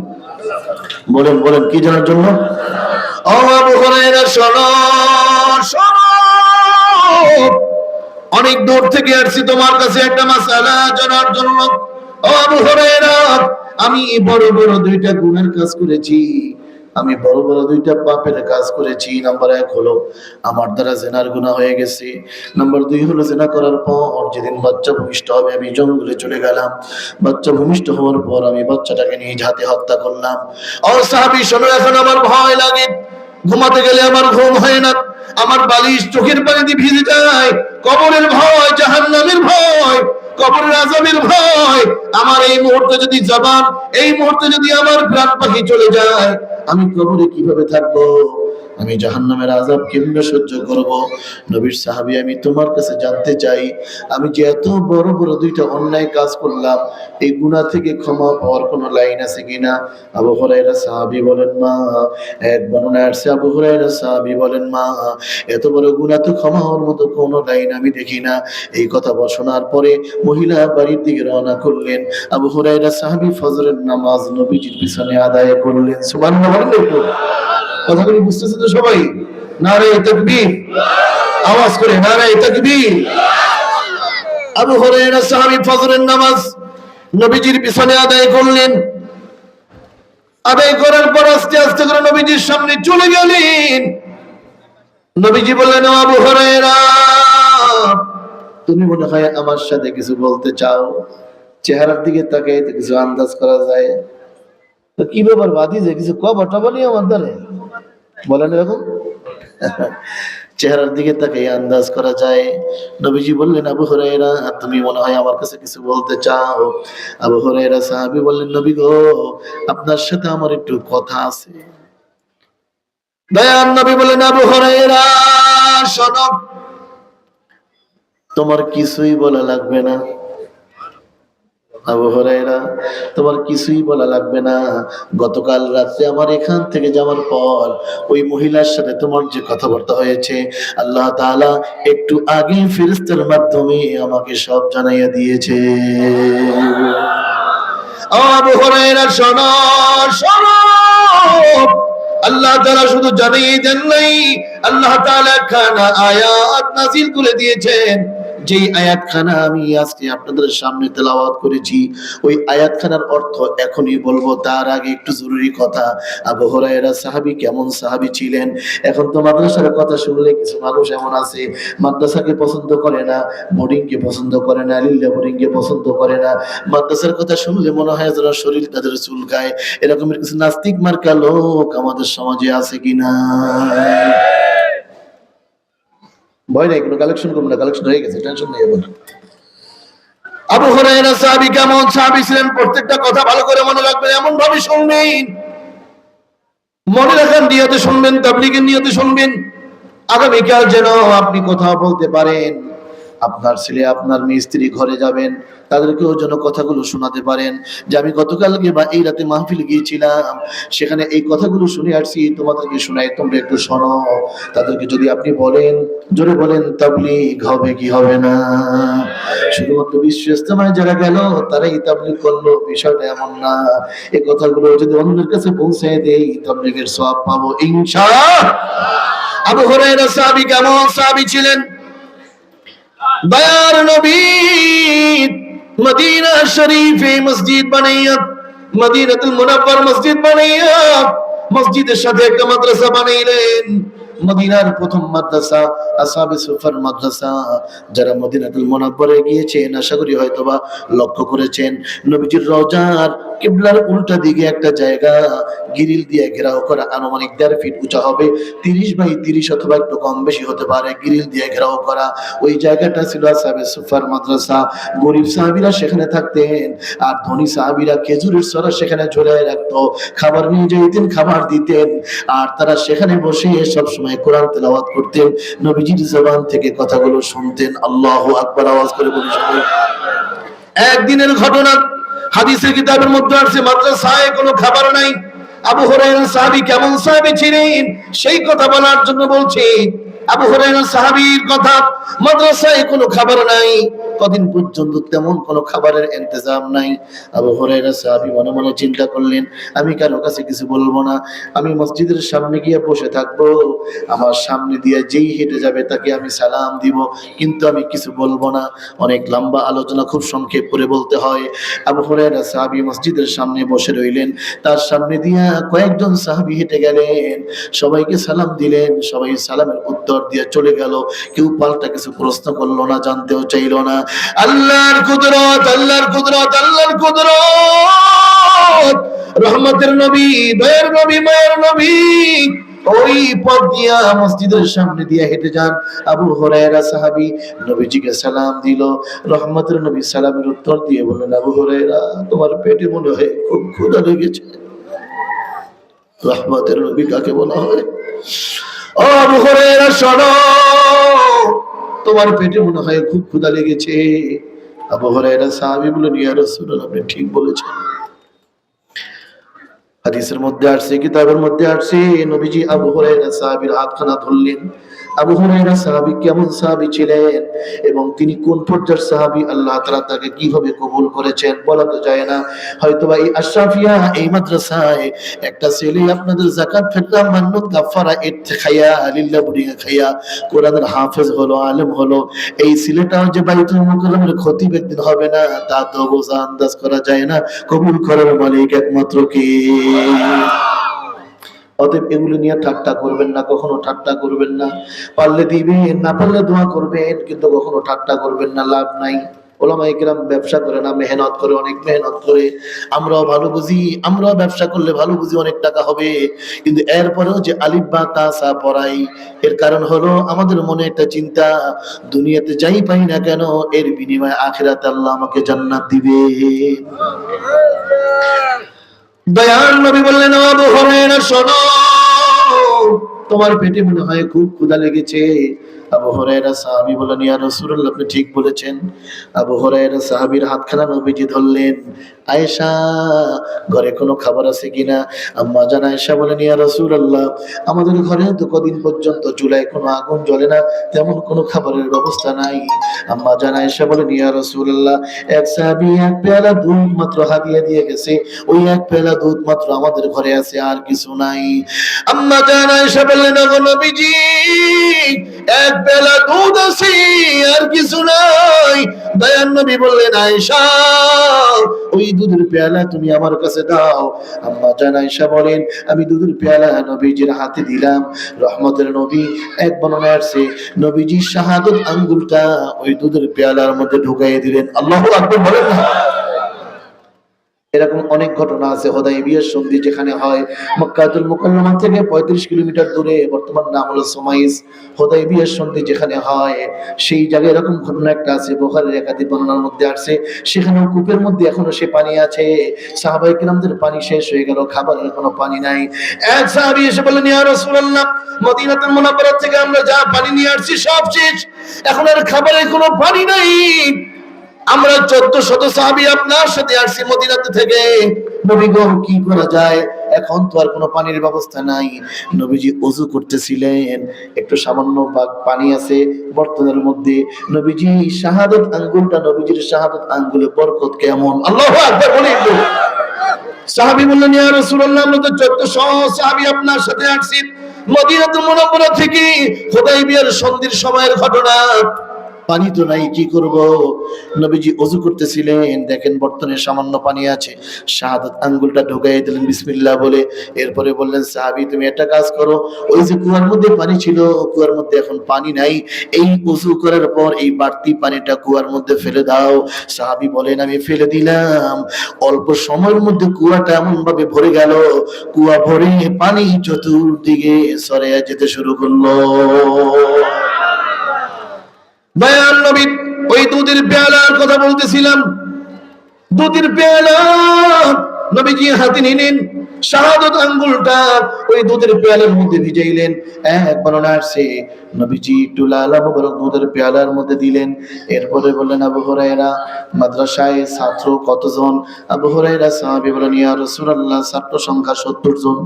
বলেন বলেন, কি জানার জন্য? ও আবু হুরায়রা শোনো শোনো, অনেক দূর থেকে আসছি তোমার কাছে একটা মাসআলা জানার জন্য। ও আবু হুরায়রা, আমি বড় বড় দুইটা গুনার কাজ করেছি, আমি বড় বড় দুইটা পাপের কাজ করেছি। নাম্বার 1 হলো আমার দ্বারা জিনার গুনাহ হয়ে গেছে। নাম্বার 2 হলো জিনা করার পর যেদিন বাচ্চা ভূমিষ্ঠ হবে আমি জঙ্গলে চলে গেলাম, বাচ্চা ভূমিষ্ঠ হওয়ার পর আমি বাচ্চাটাকে নিজ হাতে হত্যা করলাম। ও সাহাবী শোনো, এখন আমার ভয় লাগে, ঘুমাতে গেলে আমার ঘুম হয় না, আমার বালিশ চোখের পানিতে ভিজে যায়, কবরের ভয়, জাহান্নামের ভয়, কবরের আযাবের ভয়। আমার এই মুহূর্তে যদি জবান, এই মুহূর্তে যদি আমার প্রাণ পাখি চলে যায়, আমি কবরে কিভাবে থাকবো? আমি জাহান্নামের আযাব কেমনে সহ্য করব? নবীর সাহাবী, আমি তোমার কাছে জানতে চাই, আমি যে এত বড় বড় দুইটা অন্যায় কাজ করলাম, এই গুনাহ থেকে ক্ষমা পাওয়ার কোনো লাইন আছে কিনা? আবু হুরায়রা সাহাবী বলেন, মা, এক বর্ণনায় আছে আবু হুরায়রা সাহাবী বলেন, মা, এত বড় গুনাহ তো ক্ষমা হওয়ার মতো কোনো লাইন আমি দেখি না। এই কথা শোনার পরে মহিলা বাড়ির দিকে রওনা করলেন। আবু হুরায়রা সাহাবী ফজরের নামাজ নবীজির পিছনে আদায় করলেন। সুবহানাল্লাহ। কথাগুলো বুঝতেছেন তো সবাই? নারে তাকবীর, আওয়াজ করে নারে তাকবীর। আবু হুরায়রা সাহাবী ফজরের নামাজ নবীজির পিছনে আদায় করলেন। আদায় করার পর আস্তে আস্তে করে নবীজির সামনে চলে গেলেন। নবীজি বললেন, আবু হুরায়রা, তুমি মনে হয় আমার সাথে কিছু বলতে চাও। চেহারার দিকে তাকাই তো কিছু আন্দাজ করা যায়। তো কি ব্যাপার বাদি যে কিছু কবটা বলি আমার দ্বারে বলেন এরকম। চেহারার দিকে তাকাই আন্দাজ করা যায়। নবীজি বললেন, আবু হুরায়রা তুমি মনে হয় আমার কাছে কিছু বলতে চাও। আবু হুরায়রা সাহাবী বললেন, নবী গো, আপনার সাথে আমার একটু কথা আছে। দয়ার নবী বলেন, আবু হুরায়রা শোনো, তোমার কিছুই বলা লাগবে না। আবু হুরায়রা তোমার কিছুই বলা লাগবে না। গতকাল রাতে আমার এখান থেকে যাওয়ার পর ওই মহিলার সাথে তোমার যে কথাবার্তা হয়েছে, আল্লাহ তাআলা একটু আগে ফেরেশতার মাধ্যমে আমাকে সব জানাইয়া দিয়েছে। আবু হুরায়রা শোনো শোনো, আল্লাহ তাআলা শুধু জানিয়ে দেন নাই, আল্লাহ তাআলা খানা আয়াত নাযিল করে দিয়েছেন। যে আয়াতখানা আমি আজকে আপনাদের সামনে তেলাওয়াত করেছি, ওই আয়াতখানার অর্থ এখনই বলবো। তার আগে একটু জরুরি কথা। আবু হুরায়রা সাহাবী কেমন সাহাবী ছিলেন? এখন তো মাদ্রাসার কথা শুনলে কিছু মানুষ এমন আছে মাদ্রাসাকে পছন্দ করে না, বোর্ডিংকে পছন্দ করে না, লিল্লা বোর্ডিংকে পছন্দ করে না। মাদ্রাসার কথা শুনলে মনে হয় যেন শরীর তাদের চুলকায়। এরকমের কিছু নাস্তিক মার্কা লোক আমাদের সমাজে আছে কিনা? ভয় নাই, কোনো কালেকশন করবো না, কালেকশন হয়ে গেছে, টেনশন নেই। আবু হুরায়রা সাহাবী কেমন সাহাবী ছিলেন? প্রত্যেকটা কথা ভালো করে মনে রাখবেন, এমন ভাবে শুনবেন, মনে রাখার নিয়তে শুনবেন, তাবলীগের নিয়তে শুনবেন। আগামীকাল যেন আপনি কোথাও বলতে পারেন, আপনার ছেলে আপনার মেয়ে স্ত্রী ঘরে যাবেন, তাদেরকেও যেন কথাগুলো শোনাতে পারেন যে আমি গতকালকে বা এই রাতে মাহফিলে গিয়েছিলাম, সেখানে এই কথাগুলো শুনে আসছি, তোমাদেরকে শোনাই, তোমরা একটু শোনো। তাদেরকে যদি আপনি বলেন, জোরে বলেন, তাবলীগ হবে কি হবে না? শুধুমাত্র বিশ্ব ইজতেমায় যারা গেল তারাই তাবলীগ করলো, বিষয়টা এমন না। এই কথাগুলো যদি অন্যের কাছে পৌঁছে দেই, তাবলীগের সওয়াব পাবো ইনশাআল্লাহ। আবু হুরায়রা সাহাবী কেমন সাহাবী ছিলেন? দয়ার নবী মদিনা শরীফে মসজিদ বানাইয়া, মদিনাতুল মুনাওয়ার মসজিদ বানাইয়া, মসজিদের সাথে একটা মাদ্রাসা বানাইলেন। মদিনার প্রথম মাদ্রাসা আসহাবে সুফার মাদ্রাসা। যারা মদিনাতুল মুনাওয়ারে গিয়েছেন আশা করি হয়তোবা লক্ষ্য করেছেন, নবীজির রওজার কিবলার উল্টা দিকে একটা জায়গা গ্রিল দিয়ে ঘেরাও করা, আনুমানিক 1.5 ফিট উঁচা হবে, 30 বাই 30 অথবা একটু কম বেশি হতে পারে, গ্রিল দিয়ে ঘেরাও করা। ওই জায়গাটা ছিল আসহাবে সুফার মাদ্রাসা। গরিব সাহাবীরা সেখানে থাকতেন, আর ধনী সাহাবীরা খেজুরের ছড়া সেখানে ঝুলিয়ে রাখতো, খাবার নিয়ে যেতেন, খাবার দিতেন, আর তারা সেখানে বসে সব সময় কোরআন তেলাওয়াত করতেন, নবীজির জবান থেকে কথাগুলো শুনতেন। আল্লাহু আকবার, আওয়াজ করে বলি সবাই। একদিনের ঘটনা, হাদিসের কিতাবের মধ্যে আছে, মাদ্রাসায় কোনো খাবার নাই। আবু হুরায়রা সাহাবী কেমন সাহাবী ছিলেন সেই কথা বলার জন্য বলছি। আবু হুরায়রা সাহাবীর কথা, মাদ্রাসায় কোনো খাবার নাই, কদিন পর্যন্ত তেমন কোনো খাবারের ইন্তজাম নাই। আবু হুরায়রা সাহাবী মনে মনে চিন্তা করলেন, আমি কারো কাছে কিছু বলবো না, আমি মসজিদের সামনে গিয়ে বসে থাকবো, আমার সামনে দিয়ে যেই হেঁটে যাবে তাকে আমি সালাম দিব, কিন্তু আমি কিছু বলবো না। অনেক লম্বা আলোচনা খুব সংক্ষেপ করে বলতে হয়। আবু হুরায়রা সাহাবী মসজিদের সামনে বসে রইলেন, তার সামনে দিয়া কয়েকজন সাহাবী হেঁটে গেলেন, সবাইকে সালাম দিলেন, সবাই সালামের উত্তর দিয়ে চলে গেল, কেউ পাল্টা কিছু প্রশ্ন করলো না, জানতেও চাইলো না। আল্লাহর কুদরত, আল্লাহর কুদরত, আল্লাহর কুদরত। রহমতের নবী, দয়ার নবী, মায়ের নবী ওই পথ দিয়া মসজিদের সামনে দিয়ে হেঁটে যান। আবু হুরায়রা সাহাবী নবীজিকে সালাম দিল, রহমতের নবী সালামের উত্তর দিয়ে বললেন, আবু হুরায়রা তোমার পেটে মনে হয় খুব ক্ষুধা লেগেছে। রহমতের নবী কাকে বলা হয়? ও আবু হুরায়রা শোনো, তোমার পেটে মনে হয় খুব ক্ষুধা লেগেছে। আবু হুরায়রা সাহাবী বললেন, ইয়া রাসূলুল্লাহ, আপনি ঠিক বলেছেন। হাদিসের মধ্যে আসছে, কিতাবের মধ্যে আসছে, নবীজি আবু হুরায়রা সাহাবীর হাতখানা ধরলেন। আবু হুরায়রা সাহাবী কেমন সাহাবী ছিলেন এবং তিনি কোন পর্যায়ের সাহাবী, আল্লাহ তাআলা তাকে কিভাবে কবুল করেছেন বলা তো যায় না। হয়তোবা এই আশরাফিয়া, এই মাদ্রাসায় একটা ছেলে আপনাদের যাকাত ফিতরা মান্নত কাফারা এর খাইয়া, লিল্লাহ বুড়িয়া খাইয়া কোরআনের হাফেজ হলো, আলেম হলো, এই ছেলেটাও যে বাইতুল মুকাররমের খতিব একদিন হবে না, তা তো বোঝা আন্দাজ করা যায় না। কবুল করার মালিক একমাত্র কে? অতএব এগুলো নিয়ে ঠাট্টা করবেন না, কখনো ঠাট্টা করবেন না। পারলে দিবেন, না পারলে দোয়া করবেন, কিন্তু কখনো ঠাট্টা করবেন না, লাভ নাই। ওলামায়ে কেরাম ব্যবসা করে না, মেহনত করে, অনেক মেহনত করে। আমরাও ভালো বুঝি, আমরাও ব্যবসা করলে ভালো বুঝি অনেক টাকা হবে, কিন্তু এরপরেও যে আলিফ বা তা সা পড়াই, এর কারণ হলো আমাদের মনে একটা চিন্তা, দুনিয়াতে যাই পাই না কেন এর বিনিময়ে আখিরাতে আল্লাহ আমাকে জান্নাত দিবে। দয়াল নবী বললেন, আবু হুরায়রা শোনো, তোমার পেটে মনে হয় খুব ক্ষুধা লেগেছে। আবু হুরায়রা সাহাবী বললেন, ইয়া রাসূলুল্লাহ, আপনি ঠিক বলেছেন। আবু হুরায়রা সাহাবীর হাতখানা নবীজি ধরলেন। আয়েশা, ঘরে কোনো খাবার আছে কিনা? আম্মা জান আয়েশা বলেন, ইয়া রাসূলুল্লাহ, আমাদের ঘরে তো কদিন পর্যন্ত চুলায় কোনো আগুন জ্বলে না, তেমন কোনো খাবারের ব্যবস্থা নাই। আম্মা জান আয়েশা বলেন, ইয়া রাসূলুল্লাহ, এক সাহাবী এক পেয়ালা দুধ মাত্র হাদিয়া দিয়ে গেছে, ওই এক পেয়ালা দুধ মাত্র আমাদের ঘরে আছে, আর কিছু নাই। আম্মা জান আয়েশা বললেন, ওগো নবীজি, এক পেয়ালা দুধ আছে, আর কিছু নাই। দয়ার নবী বললেন, আয়েশা, ওই দুধের পেয়ালা তুমি আমার কাছে দাও। আম্মা জান আয়েশা বলেন, আমি দুধের পেয়ালা নবীজির হাতে দিলাম। রহমতের নবী, এক বর্ণনায় আছে, নবীজির শাহাদত আঙ্গুলটা ওই দুধের পেয়ালার মধ্যে ঢুকাইয়ে দিলেন। আল্লাহু আকবার বলেন না। এরকম অনেক ঘটনা আছে। হুদায়বিয়ার সন্ধি যেখানে হয়, মক্কাতুল মুকাররমা থেকে 35 কিলোমিটার দূরে, বর্তমান নাম হলো সুমাইস। হুদায়বিয়ার সন্ধি যেখানে হয়, সেই জায়গায় এরকম ঘটনা একটা আছে, বুখারীর একাধিক বর্ণনার মধ্যে আছে। সেখানে কূপের মধ্যে এখনো সে পানি আছে। সাহাবায়ে কিরামদের পানি শেষ হয়ে গেল, খাবারের কোনো পানি নাই। এক সাহাবী এসে বললেন, ইয়া রাসূলুল্লাহ, মদিনাতুল মুনাওয়ারা থেকে আমরা যা পানি নিয়ে আসছি সব শেষ, এখন আর খাবারের কোনো পানি নাই। আমরা 1400 সাহাবী আপনার সাথে আসছি মদিনাতে থেকে, নবী গো, কি করা যায়? এখন তো আর কোনো পানির ব্যবস্থা নাই। নবীজি ওযু করতেছিলেন, একটু সামান্য পানি আছে বর্তনের মধ্যে। নবীজি শাহাদাত আঙ্গুলটা, নবীজির শাহাদাত আঙ্গুলে বরকত কেমন! আল্লাহু আকবার বলেন। সাহাবী বললেন, ইয়া রাসূলুল্লাহ, আমরা তো 1400 সাহাবী আপনার সাথে আসছি মদিনাতুল মুনাওয়ারা থেকে, হুদায়বিয়ার সন্ধির সময়ের ঘটনা। পানি তো নাই, কি করব? নবীজি ওযু করতেছিলেন, দেখেন বর্তনে সামান্য পানি আছে, শাহাদাত আঙ্গুলটা ঢুকাই দিলেন বিসমিল্লাহ বলে। এরপরে বললেন, সাহাবী, তুমি একটা কাজ করো, ওই যে কুয়ার মধ্যে পানি ছিল, কুয়ার মধ্যে এখন পানি নাই, এই ওযু করার পর এই বাড়তি পানিটা কুয়ার মধ্যে ফেলে দাও। সাহাবী বলেন, আমি ফেলে দিলাম। অল্প সময়ের মধ্যে কুয়াটা এমন ভাবে ভরে গেল, কুয়া ভরে পানি চতুর্দিকে ছড়িয়ে যেতে শুরু করলো। দয়াল নবী, ওই দুধের পেয়ালার কথা বলতেছিলাম, দুধের পেয়ালা নবীজি হাতে নিলেন, শাহাদাত আঙ্গুলটা ওই দুধের পেয়ালার মধ্যে ভিজাইলেন। এক বর্ণনা আছে, নবীজি একটু লালা মোবারক দুধের পেয়ালার মধ্যে দিলেন। এরপরে বললেন, আবু হুরায়রা, মাদ্রাসায় ছাত্র কতজন? আবু হুরায়রা সাহাবী বলেন, ইয়া রাসূলুল্লাহ, ছাত্র সংখ্যা 70 জন।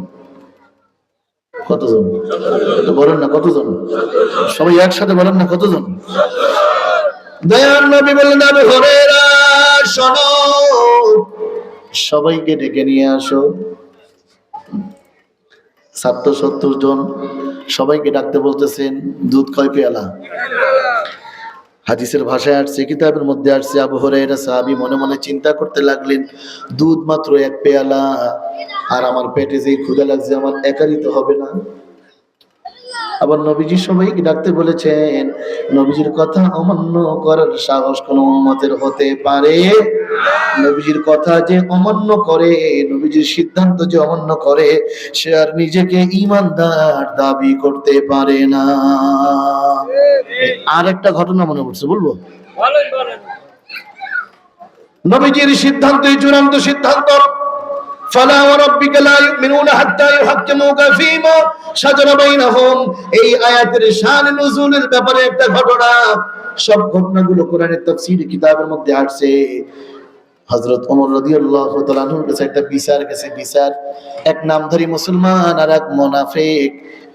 কতজন? বলেন না কতজন? সবাই একসাথে বলেন না কতজন? দয়ার নবী বললেন, আবু হুরায়রা শোনো, সবাইকে ডেকে নিয়ে আসো। ছাত্র 70 জন, সবাইকে ডাকতে বলতেছেন। দুধ কয় পেয়ালা? হাদিসের ভাষায় আসছে, কিতাবের মধ্যে আসছে, আবু হুরায়রা সাহাবী মনে মনে চিন্তা করতে লাগলেন, দুধ মাত্র এক পেয়ালা, আর আমার পেটে যে ক্ষুধা লাগছে, আমার একারই তো হবে না। আবার নবীজি সবাইকে ডাকতে বলেছেন, নবীজির কথা অমান্য করার সাহস কোন উম্মতের হতে পারে? নবীজির কথা যে অমান্য করে, নবীজির সিদ্ধান্ত যে অমান্য করে, সে আর নিজেকে ঈমানদার দাবি করতে পারে না। আর একটা ঘটনা মনে পড়ছে, বলবো? নবীজির সিদ্ধান্তই চূড়ান্ত সিদ্ধান্ত। ফালা ওয়া রাব্বিকা লা ইউমিনুনা হাত্তা ইউহাক্কিমুকা ফীমা শাজারা বাইনাহুম। এই আয়াতের শান নুজুলের ব্যাপারে একটা ঘটনা। সব ঘটনাগুলো কোরআনের তাফসীর কিতাবের মধ্যে আসছে। হযরত ওমর রাদিয়াল্লাহু তাআলা আনহুর কাছে একটা বিচার গেছে। বিচার, এক নামধারী মুসলমান আর এক মুনাফিক,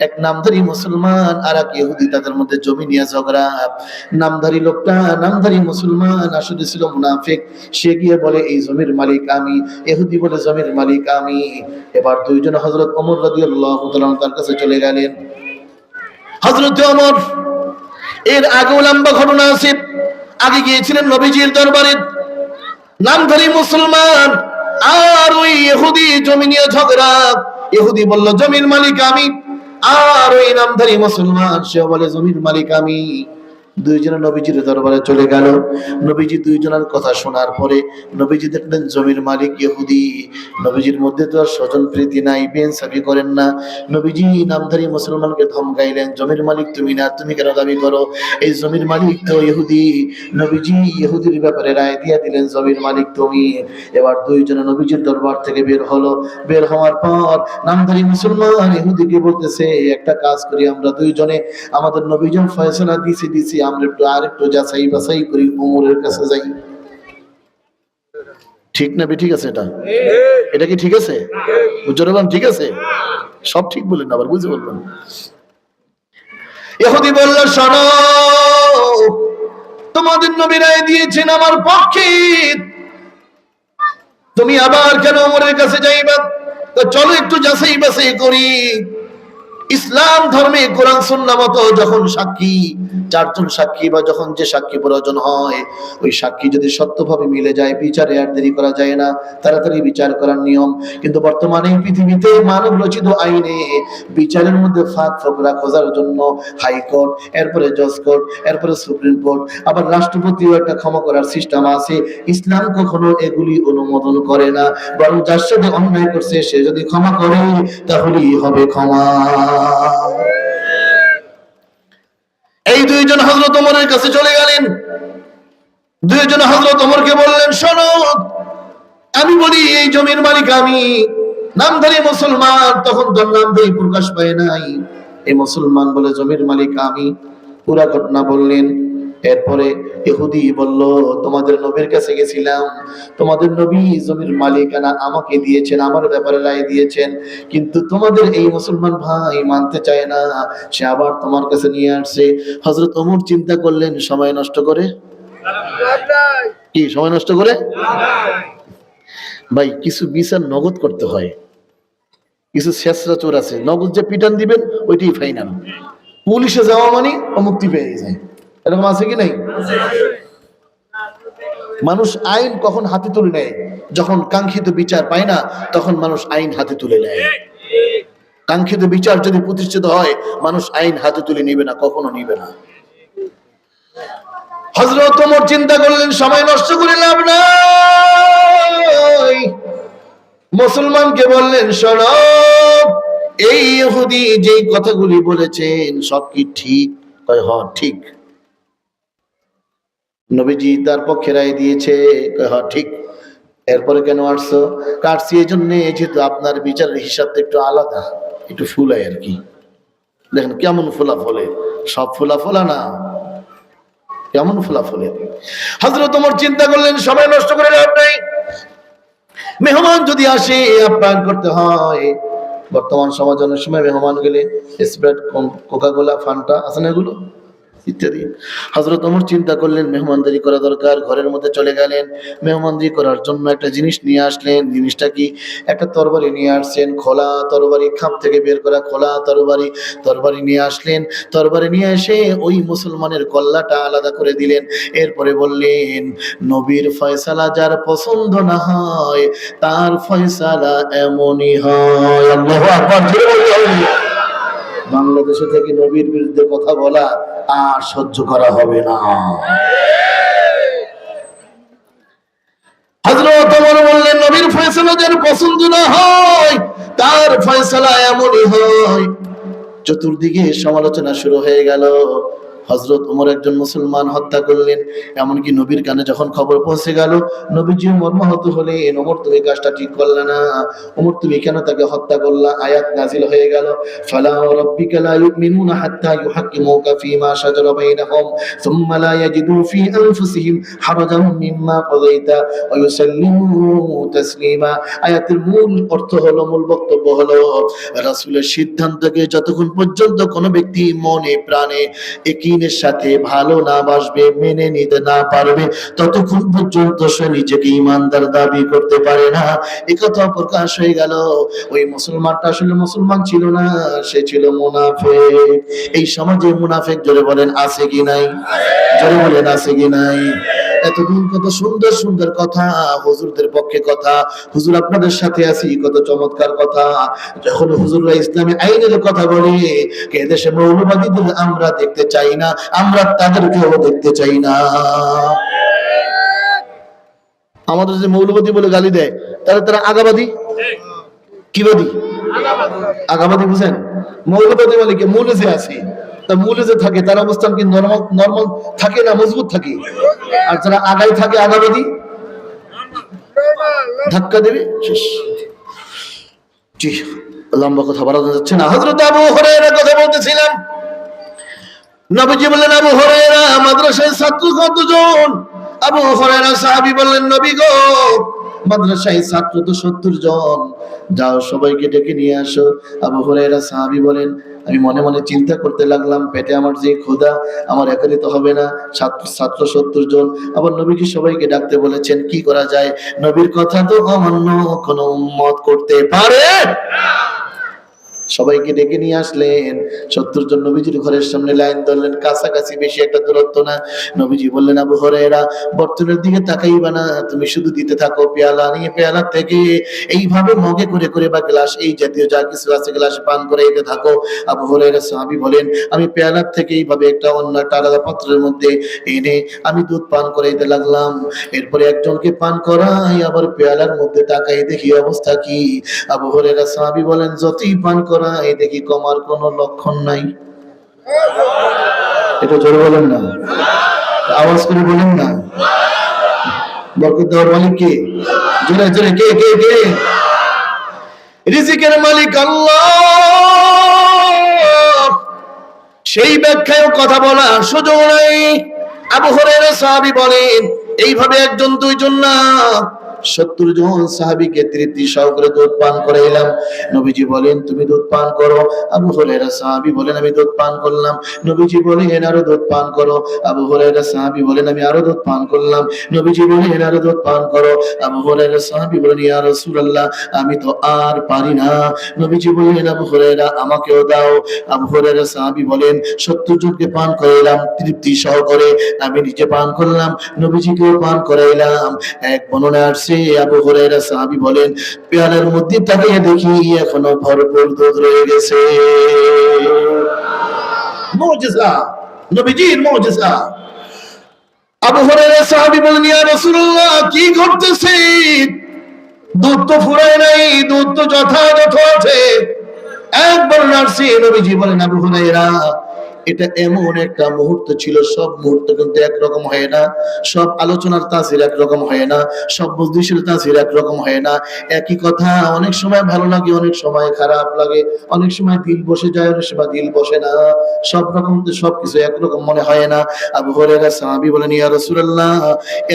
এক নামধারী মুসলমান আর এক ইহুদি, তাদের মধ্যে জমি নিয়ে ঝগড়া। নামধারী লোকটা, নামধারী মুসলমান আসলে ছিল মুনাফিক। সে গিয়ে বলে, এই জমির মালিক আমি। ইহুদি বলে, জমির মালিক আমি। এবার দুইজন হযরত ওমর রাদিয়াল্লাহু তাআলা তার কাছে চলে গেলেন। হযরত ওমর, এর আগেও লম্বা ঘটনা আছে, আগে গিয়েছিলেন নবীজির দরবারে। নামধারী মুসলমান আর ওই ইহুদি জমি নিয়ে ঝগড়া। ইহুদি বলল জমির মালিক আমি, আর ওই নামধারী মুসলমান সে বলে জমির মালিক আমি। দুইজনে নবীজির দরবারে চলে গেল। নবীজি দুইজনের কথা শোনার পরে নবীজি দেখলেন জমির মালিক ইহুদি। নবীজির মধ্যে তো আর স্বজন প্রীতি নাই, বেইনসাফি করেন না। নবীজি নামধারী মুসলমানকে ধমকাইলেন, জমির মালিক তুমি না, তুমি কেন দাবি করো? এই জমির মালিক তো ইহুদি। নবীজি ইহুদির ব্যাপারে রায় দিয়া দিলেন জমির মালিক তুমি। এবার দুইজনে নবীজির দরবার থেকে বের হলো। বের হওয়ার পর নামধারী মুসলমান ইহুদিকে বলতেছে, একটা কাজ করি আমরা দুইজনে, আমাদের নবীজন ফয়সালা দিছি আমরা একটু আরেকটু যাচাই বাছাই করি, ওমরের কাছে যাই। ঠিক না? ঠিক আছে? এটা কি ঠিক আছে? জোরে ঠিক আছে? সব ঠিক বলেন, আবার বুঝে বলবেন। ইহুদি বলল, শোনো, তোমাদের নবী রায় দিয়েছেন আমার পক্ষে, তুমি আবার কেন ওমরের কাছে যাইবা? তো চলো একটু যাচাই বাছাই করি। ইসলাম ধর্মে কোরআন সুন্নাহ মতো যখন সাক্ষী, চারজন সাক্ষী বা যখন যে সাক্ষী প্রয়োজন হয়, ওই সাক্ষী যদি সত্যভাবে মিলে যায়, বিচারে আর দেরি করা যায় না, তাড়াতাড়ি বিচার করার নিয়ম। কিন্তু বর্তমানে পৃথিবীতে মানব রচিত আইনে বিচারের মধ্যে ফাঁক ফোকরা খোঁজার জন্য হাইকোর্ট, এরপরে জজ কোর্ট, এরপরে সুপ্রিম কোর্ট, আবার রাষ্ট্রপতিও একটা ক্ষমা করার সিস্টেম আছে। ইসলাম কখনো এগুলি অনুমোদন করে না, বরং যার সাথে অন্যায় করছে সে যদি ক্ষমা করে তাহলেই হবে ক্ষমা। এই দুইজন হযরত ওমরের কাছে চলে গেলেন। দুইজন হযরত ওমরকে বললেন, শোনো, আমি বলি এই জমির মালিক আমি। নামধারী মুসলমান তখন তার নামধারী প্রকাশ পায় নাই। এই মুসলমান বলে জমির মালিক আমি, পুরা ঘটনা বললেন। এরপরে ইহুদি বলল, তোমাদের নবীর কাছে গেছিলাম, তোমাদের নবী জমির মালিকানা আমাকে দিয়েছেন, আমার ব্যাপারে রায় দিয়েছেন, কিন্তু তোমাদের এই মুসলমান ভাই মানতে চায় না, সে আবার তোমার কাছে নিয়ে আসছে। হযরত ওমর চিন্তা করলেন, সময় নষ্ট করে কি সময় নষ্ট করে? ভাই কিছু বিচার নগদ করতে হয়, কিছু শেষরা চোর আছে নগদ যে পিটান দিবেন ওইটাই ফাইনাল। পুলিশে যাওয়া মানে ও মুক্তি পেয়ে যায়, এরকম আছে কি নাই? মানুষ আইন কখন হাতে তুলে নেয়? যখন কাঙ্ক্ষিত বিচার পায় না তখন মানুষ আইন হাতে তুলে নেয়। কাঙ্ক্ষিত বিচার যদি প্রতিষ্ঠিত হয় মানুষ আইন হাতে তুলে নিবে না, কখনো নিবে না। হযরত ওমর চিন্তা করলেন, সময় নষ্ট করে লাভ নাই। মুসলমানকে বললেন, শোনো, এই ইহুদি যে কথাগুলি বলেছেন সব কি ঠিক? কয় হ্যাঁ ঠিক। নবীজি তার পক্ষে রায় দিয়েছে? কয় হ্যাঁ ঠিক। এরপরে কেন আসছো? কাটছি এই জন্য, যেহেতু আপনার বিচারের হিসাবটা একটু আলাদা, একটু ফুলায় আর কি। দেখেন কেমন ফুলা ফলে, সব ফুলা ফোলা না, কেমন ফুলা ফলে। হযরত ওমর চিন্তা করলেন, সময় নষ্ট করে লাভ নাই। মেহমান যদি আসে আপ্যায়ন করতে হয়। বর্তমান সমাজে অনেক সময় মেহমান গেলে স্প্রাইট, কোকা-কোলা, ফান্টা আছে না, এগুলো ইত্যাদি। হযরত ওমর চিন্তা করলেন মেহমানদারি করা দরকার। ঘরের মধ্যে চলে গেলেন, মেহমানদারি করার জন্য একটা জিনিস নিয়ে আসলেন। জিনিসটা কি? একটা তরবারি নিয়ে আসছেন, খোলা তরবারি, খাপ থেকে বের করা খোলা তরবারি। তরবারি নিয়ে আসলেন, তরবারি নিয়ে এসে ওই মুসলমানের কল্লাটা আলাদা করে দিলেন। এরপরে বললেন, নবীর ফয়সালা যার পছন্দ না হয় তার ফয়সালা এমনই হয়। আল্লাহু আকবার। বাংলাদেশে থেকে নবীর বিরুদ্ধে কথা বলা আর সহ্য করা হবে না। হযরত ওমর বললেন, নবীর ফয়সালা যার পছন্দ না হয় তার ফয়সালা এমনই হয়। চতুর্দিকে সমালোচনা শুরু হয়ে গেল। হযরত ওমর একজন মুসলমান হত্যা করলেন, এমনকি নবীর কানে যখন খবর পৌঁছে গেল, নবীজি মর্মাহত হলেন, ওমর তুমি কাজটা ঠিক করলে না, ওমর তুমি কেন তাকে হত্যা করলা? আয়াত নাযিল হয়ে গেল, ফালা রাব্বিকা লা ইউমিনুনা হাত্তা ইউহাক্কিমুকা ফীমা শাজারা বাইনাহুম সুম্মা লা ইয়াজিদু ফী আনফুসিহিম হারাজান মিম্মা কাযাইতা ওয়া ইউসাল্লিমু তাসলিমা। আয়াতের মূল অর্থ হলো, মূল বক্তব্য হলো, রাসূলের সিদ্ধান্তকে যতক্ষণ পর্যন্ত কোনো ব্যক্তি মনে প্রাণে ইয়াকিনের সাথে ভালো না বাসবে, মেনে নিতে না পারবে, ততক্ষণ পর্যন্ত সে নিজেকে ঈমানদার দাবি করতে পারে না। একথা প্রকাশ হয়ে গেল। ওই মুসলমানটা আসলে মুসলমান ছিল না, সে ছিল মুনাফিক। এই সমাজে মুনাফিক জোরে বলেন আছে কি নাই? জোরে বলেন আছে কি নাই? এতদিন কত সুন্দর সুন্দর কথা হুজুরদের পক্ষে কথা, হুজুর আপনাদের সাথে আছি, কত চমৎকার কথা। যখন হুজুররা ইসলামী আইনের কথা বলে, এদেশে মৌলবাদীদের আমরা দেখতে চাই না, আমরা তাদেরকেও দেখতে চাই না। আমাদের যে মৌলবাদী বলে গালি দেয়, তারা আগাবাদী, কিবাদী, আগাবাদী বুঝেন? মৌলবাদী মানে কি? মূলে যে আছে, তা মূলে যে থাকে তার অবস্থান কি নরমাল থাকে না মজবুত থাকে? আর যারা আগাই থাকে আগাবাদী, ধাক্কা দেবে শেষ। জি, লম্বা কথা বাড়ানো যাচ্ছে না। হযরত আবু হুরায়রার কথা বলতেছিলাম। নবীজি বললেন, আবু হুরায়রা মাদ্রাসায় ছাত্র কতজন? আবু হুরায়রা সাহাবী বললেন, নবী গো, মাদ্রাসায় ছাত্র তো 70 জন। যাও সবাইকে ডেকে নিয়ে আসো। আবু হুরায়রা সাহাবী বলেন, আমি মনে মনে চিন্তা করতে লাগলাম, পেটে আমার যে ক্ষুধা, আমার একারই তো হবে না, ছাত্র 70 জন। আবার নবীজি সবাইকে ডাকতে বলেছেন, কি করা যায়? নবীর কথা তো অমান্য কোনো উম্মত করতে পারে? সবাইকে ডেকে নিয়ে আসলেন। 70 জন নবীজির ঘরের সামনে লাইন ধরলেন, কাছাকাছি, বেশি একটা দূরত্ব না। নবীজি বললেন, আবু হুরায়রা বর্তনের দিকে তাকাইবা না, তুমি শুধু দিতে থাকো, পেয়ালা নিয়ে পেয়ালা থেকে এইভাবে মগে করে করে বা গ্লাস, এই জাতীয় যা কিছু আছে গ্লাস পান করাইতে থাকো। আবু হুরায়রা সাহাবী বলেন, আমি পেয়ালার থেকে এইভাবে একটা অন্য একটা আলাদা পাত্রের মধ্যে এনে আমি দুধ পান করাইতে লাগলাম। এরপরে একজনকে পান করাই, আবার পেয়ালার মধ্যে তাকাই, দেখি অবস্থা কি। আবু হুরায়রা সাহাবী বলেন, যতই পান এই দেখি কমার কোন লক্ষণ নাই। এটা জোরে বলেন না, আওয়াজ করে বলেন না। বরকত দেওয়ার মালিক কে? জোরে জোরে কে কে কে? রিজিকের মালিক আল্লাহ। সেই ব্যাখ্যায় কথা বলা সুযোগ নাই। আবু হুরায়রা সাহাবী বলেন, এইভাবে একজন দুইজন না, 70 জন সাহাবীকে তৃপ্তি সহকারে দুধ পান করাইলাম। নবীজি বলেন, তুমি দুধ পান করো। আবু হুরায়রা সাহাবী বলেন, আমি দুধ পান করলাম। নবীজি বলেন, আরো দুধ পান করো। আবু হুরায়রা সাহাবী বলেন, আমি আরো দুধ পান করলাম। নবীজি বলেন, আরো দুধ পান করো। আবু হুরায়রা সাহাবী বলেন, ইয়া রাসূলুল্লাহ, আমি তো আর পারি না। নবীজি বলেন, আবু হুরায়রা আমাকেও দাও। আবু হুরায়রা সাহাবী বলেন, 70 জনকে পান করাইলাম তৃপ্তি সহকারে, আমি নিজে পান করলাম, নবীজিকেও পান করাইলাম। এক বর্ণনা আসছে, আবু হুরায়রা সাহাবী বলেন, পেয়ালার মধ্যে তাকিয়ে দেখি এখনো ভরপুর দুধ রয়ে গেছে। মুজিজা, নবীজির মুজিজা। আবু হুরায়রা সাহাবী বলেন, ইয়া রাসূলুল্লাহ, কি ঘটতেছে? দুধ তো ফুরায় নাই, দুধ তো যথাযথ আছে। একবার নার্সি নবীজি বলেন, আবু হুরায়রা, এটা এমন একটা মুহূর্ত ছিল, সব মুহূর্ত কিন্তু একরকম হয় না, সব আলোচনার তাসির একরকম হয় না, সব মজলিসের তাসির একরকম হয় না। একই কথা অনেক সময় ভালো লাগে, অনেক সময় খারাপ লাগে, অনেক সময় দিল বসে যায়, অনেক সময় দিল বসে না। সব রকম সবকিছু একরকম মনে হয় না। আবু হুরায়রা সাহাবী বলেন, ইয়া রাসূলুল্লাহ,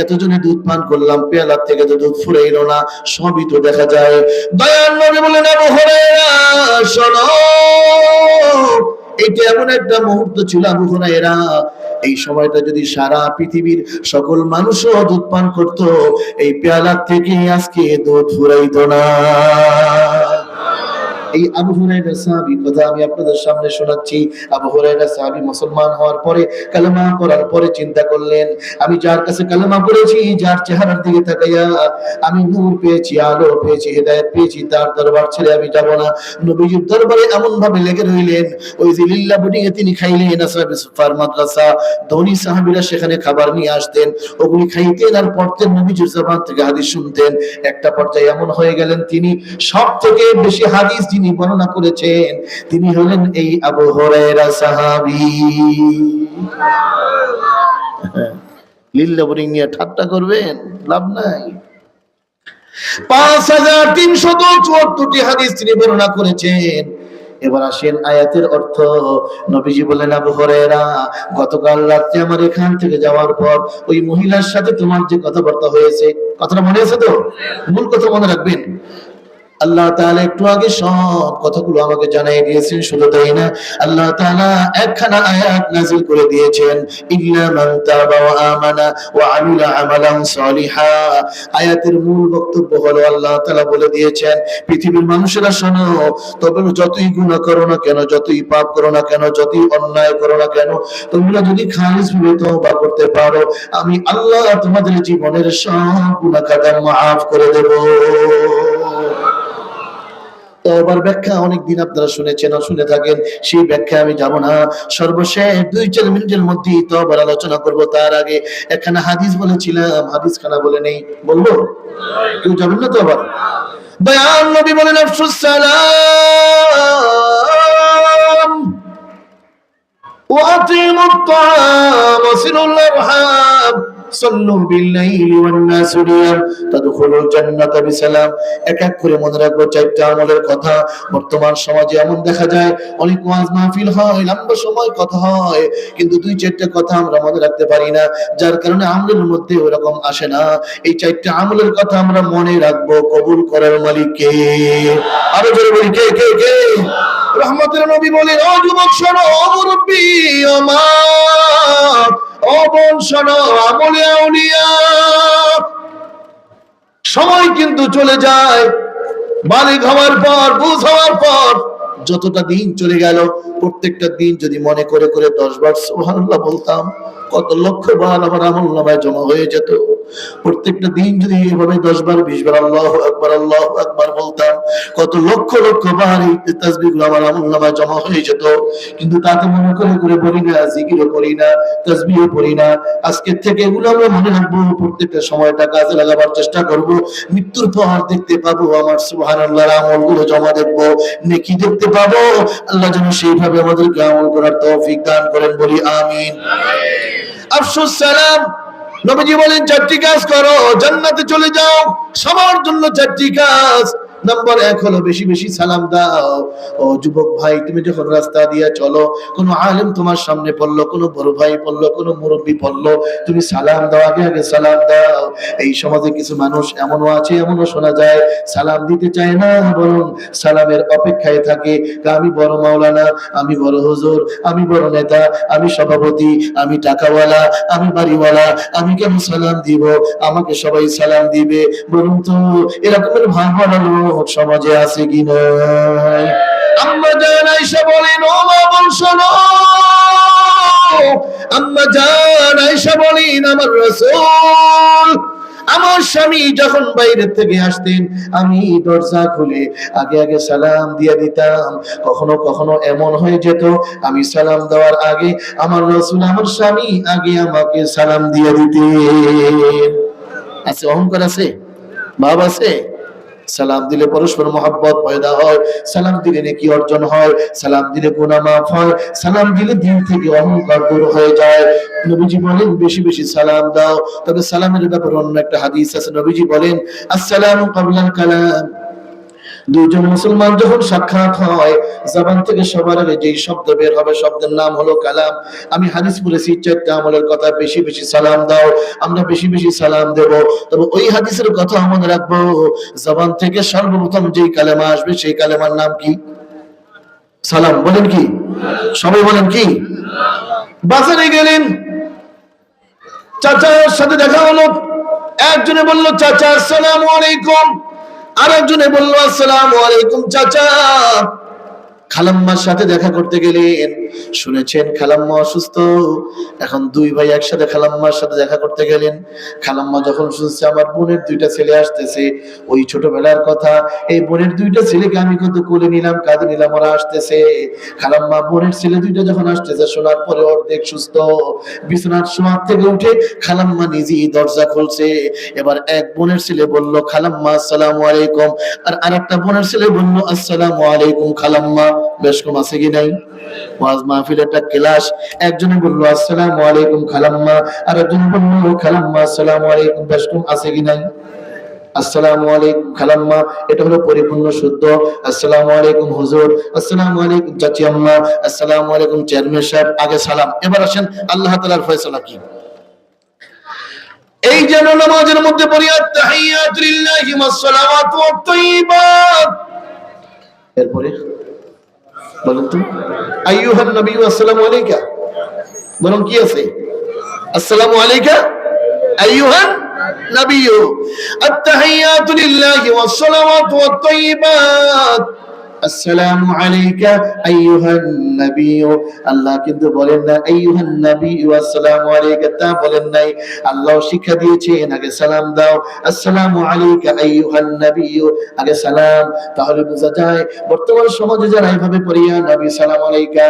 এতজনে দুধ পান করলাম, পেয়ালার থেকে তো দুধ ফুরাইলো না, সবই তো দেখা যায়। দয়ার নবী বলেন, আবু হুরায়রা শোনো, এটা এমন একটা মুহূর্ত ছিল আবু হুরায়রা, এই সময়টা যদি সারা পৃথিবীর সকল মানুষও দুধ পান করত, এই পেয়ালার থেকে আজকে দুধ ফুরাইতো না। এই আবু হুরায়রা সাহাবী কথা আমি আপনাদের সামনে শোনাচ্ছি। আবু হুরায়রা সাহাবী মুসলমান হওয়ার পরে, কালেমা পড়ার পরে চিন্তা করলেন, আমি যার কাছে কালেমা পড়েছি, যার চেহারার দিকে তাকাইয়া আমি নূর পেয়েছি, আলো পেয়েছি, হেদায়েত পেয়েছি, তার দরবার ছেড়ে আমি যাব না। নবীজির দরবারে এমন ভাবে লেগে রইলেন, ওই যে লিল্লা বুটিয়ে তিনি খাইলেন। আসহাবে সুফার মাদ্রাসা, ধনী সাহাবীরা সেখানে খাবার নিয়ে আসতেন, ওগুলি খাইতেন আর পড়তেন, নবীজির জবান থেকে হাদিস শুনতেন। একটা পর্যায়ে এমন হয়ে গেলেন, তিনি সব থেকে বেশি হাদিস যিনি বর্ণনা করেছেন, তিনি হলেন এই আবু হুরায়রা সাহাবী। লিল্লা বোরিং নিয়ে ঠাট্টা করবেন, লাভ নাই। 5374টি হাদিস তিনি বর্ণনা করেছেন। এবার আসেন আয়াতের অর্থ। নবীজি বলেন, আবু হুরায়রা, গতকাল রাতে আমার এখান থেকে যাওয়ার পর ওই মহিলার সাথে তোমার যে কথাবার্তা হয়েছে, কথাটা মনে আছে তো? মূল কথা মনে রাখবেন। আল্লাহ তাআলা একটু আগে সব কথাগুলো আমাকে জানিয়ে দিয়েছেন। শুধু তাই না, আল্লাহ তাআলা একখানা আয়াত নাযিল করে দিয়েছেন, ইল্লা মান তাবা ওয়া আমানা ওয়া আমিলা আমালান সলিহা। আয়াতের মূল বক্তব্য হলো আল্লাহ তাআলা বলে দিয়েছেন, পৃথিবীর মানুষেরা শোনো, তবে যতই গুনাহ করো না কেন, যতই পাপ করো না কেন, যতই অন্যায় করো না কেন, তোমরা যদি খালিস ভাবে তওবা করতে পারো, আমি আল্লাহ তোমাদের জীবনের সব গুনাহ খাতা মাফ করে দেব। তওবার ব্যাখ্যা অনেকদিন আপনারা শুনেছেন আর শুনে থাকেন, সেই ব্যাখ্যা আমি যাব না। সর্বশেষ 2-4 মিনিটের মধ্যেই তওবার আলোচনা করব। তার আগে একখানা হাদিস বলেছিলাম, হাদিস খানা বলে নেই, বলবো? কেউ যাবেন না তওবার? দয়াল নবী বলেন, আফসুস সালাম ওয়া আতিমুত তাআম ওয়াসিলুল আরহাম সাল্লু বিল-লাইলি ওয়ান-নাসু নিয়াম তাদখুলুল জান্নাতা বিসালাম। এক এক করে মনে রাখবো 4টা আমলের কথা। বর্তমান সমাজে এমন দেখা যায়, অনেক ওয়াজ মাহফিল হয়, লম্বা সময় কথা হয়, কিন্তু 2-4টা কথা আমরা মনে রাখতে পারি না, যার কারণে আমলের মধ্যে ওরকম আসে না। এই 4টা আমলের কথা আমরা মনে রাখবো, কবুল করার মালিক কে? আরো জোরে বলি, কে কে কে? রহমতের নবী বলেন, ও যুবক শোনো, ও মুরব্বি, ও মা, ও বোন শোনো, আমলে আউলিয়া। সময় কিন্তু চলে যায়, বালিগ হওয়ার পর, বুঝ হওয়ার পর যতটা দিন চলে গেল, প্রত্যেকটা দিন যদি মনে করে করে 10 বার সুবহানাল্লাহ বলতাম, কত লক্ষ বার আমার আমলনামায় জমা হয়ে যেত। প্রত্যেকটা দিন যদি এভাবে 10 বার 20 বার আল্লাহু আকবার বলতাম, কত লক্ষ লক্ষ বার এই তাসবিহগুলো আমার আমলনামায় জমা হয়ে যেত। কিন্তু তাতে মনে করে করে বলি না, জিকিরও করি না, তাসবিহও পড়ি না। আজকে থেকে এগুলো আমরা মনে রাখবো, প্রত্যেকটা সময়টা কাজে লাগাবার চেষ্টা করব। মৃত্যুর পর দেখতে পাবো আমার সুবহানাল্লাহর আমলগুলো জমা দেখবো, নেকি দেখতে পাবো। আল্লাহ যেন সেইভাবে আমাদেরকে আমল করার তৌফিক দান করেন, বলি আমিন। আফসুস সালাম, নবীজি বলেন 4টি কাজ করো, জান্নাতে চলে যাও। সবার জন্য 4টি কাজ। নাম্বার 1 হলো বেশি বেশি সালাম দাও। ও যুবক ভাই, তুমি যখন রাস্তা দিয়ে চলো, কোনো আলেম তোমার সামনে পড়লো, কোনো বড় ভাই পড়লো, কোনো মুরব্বি পড়লো, তুমি সালাম দাও, আগে আগে সালাম দাও। এই সমাজে কিছু মানুষ এমনও আছে, এমনও শোনা যায়, সালাম দিতে চায় না, বরং সালামের অপেক্ষায় থাকে। আমি বড় মাওলানা, আমি বড় হুজুর, আমি বড় নেতা, আমি সভাপতি, আমি টাকাওয়ালা, আমি বাড়িওয়ালা, আমি কেন সালাম দিব? আমাকে সবাই সালাম দিবে। বলুন তো এরকমের ভাব বানানো সমাজে আছে কি নাই? আম্মা জান আয়েশা বলেন, ও মা বোন শোনো, আম্মা জান আয়েশা বলেন, আমার রাসূল, আমার স্বামী যখন বাইরে থেকে আসতেন, আমি দরজা খুলে আগে আগে সালাম দিয়ে দিতাম। কখনো কখনো এমন হয়ে যেত, আমি সালাম দেওয়ার আগে আমার রাসূল, আমার স্বামী আগে আমাকে সালাম দিয়ে দিতেন। আছে অহংকার, আছে ভাব, আছে। সালাম দিলে পরস্পর মহব্বত পয়দা হয়, সালাম দিলে নেকি অর্জন হয়, সালাম দিলে গুনাহ মাফ হয়, সালাম দিলে দিল থেকে অহংকার দূর হয়ে যায়। নবীজি বলেন বেশি বেশি সালাম দাও। তবে সালামের ব্যাপারে অন্য একটা হাদিস আছে, নবীজি বলেন, আসসালামু ক্বাবলাল কালাম। দুইজন মুসলমান যখন সাক্ষাৎ হয়, জবান থেকে সবার আগে যেই শব্দ বের হবে, শব্দের নাম হলো কালাম। আমি হাদিস পড়েছি 4টা আমলের কথা, বেশি বেশি সালাম দাও। আমরা বেশি বেশি সালাম দেব। তবে ওই হাদিসের কথা মনে রাখবো, জবান থেকে সর্বপ্রথম যেই কালেমা আসবে, সেই কালেমার নাম কি? সালাম। বলেন কি? সবাই বলেন কি? বাজারে গেলেন, চাচার সাথে দেখা হলো। একজনে বলল, চাচা আসসালামু আলাইকুম। আরেকজনে বলল, আসসালামু আলাইকুম চাচা। খালাম্মার সাথে দেখা করতে গেলেন, শুনেছেন খালাম্মা অসুস্থ। এখন 2 ভাই একসাথে খালাম্মার সাথে দেখা করতে গেলেন। খালাম্মা যখন শুনছে আমার বোনের 2টা ছেলে আসতেছে, ওই ছোটবেলার কথা, এই বোনের 2টা ছেলেকে আমি কত কোলে নিলাম, কাঁধে নিলাম, ওরা আসতেছে। খালাম্মা বোনের ছেলে 2টা যখন আসতেছে, শোনার পরে অর্ধেক সুস্থ, বিছানার শোয়ার থেকে উঠে খালাম্মা নিজেই দরজা খুলছে। এবার এক বোনের ছেলে বলল, খালাম্মা আসসালামু আলাইকুম। আর আরেকটা বোনের ছেলে বলল, আসসালামু আলাইকুম খালাম্মা। বেশ কম আছে কি নাই? ওয়াজ মাহফিল একটা ক্লাস। একজনে বলল, আসসালামু আলাইকুম খালাম্মা, আর একজনে বলল, খালাম্মা আসসালামু আলাইকুম। বেশ কম আছে কি নাই? আসসালামু আলাইকুম খালাম্মা, এটা হলো পরিপূর্ণ শুদ্ধ। আসসালামু আলাইকুম হুজুর, আসসালামু আলাইকুম চাচি আম্মা, আসসালামু আলাইকুম চেয়ারম্যান সাহেব, আগে সালাম। এবার আসেন আল্লাহ তাআলার ফয়সালা কি। এই যেন নামাজের মধ্যে পড়ি আত-তাহিয়াতু লিল্লাহি ওয়াস-সালাওয়াতু ওয়াত-তাইয়্যিবাত। এরপরে বলেন তো আইয়ুহান নবী আসসালামু আলাইকা, বলুন কি আছে? আসসালামু আলাইকা আইয়ুহান নবী, আত-তাহিয়াতু লিল্লাহি ওয়াস-সালাওয়াতু ওয়াত-তাইয়্যিবাত। আসসালামু আলাইকা আইয়ুহান নবী, আল্লাহ কিন্তু বলেন না আইয়ুহান নবী আসসালামু আলাইকা, তা বলেন নাই। আল্লাহ শিক্ষা দিয়েছেন আগে সালাম দাও, আসসালামু আলাইকা আইয়ুহান নবী, আগে সালাম। তাহলে বোঝা যায় বর্তমান সমাজে যারা এইভাবে পড়িয়া নবী সালাম আলাইকা,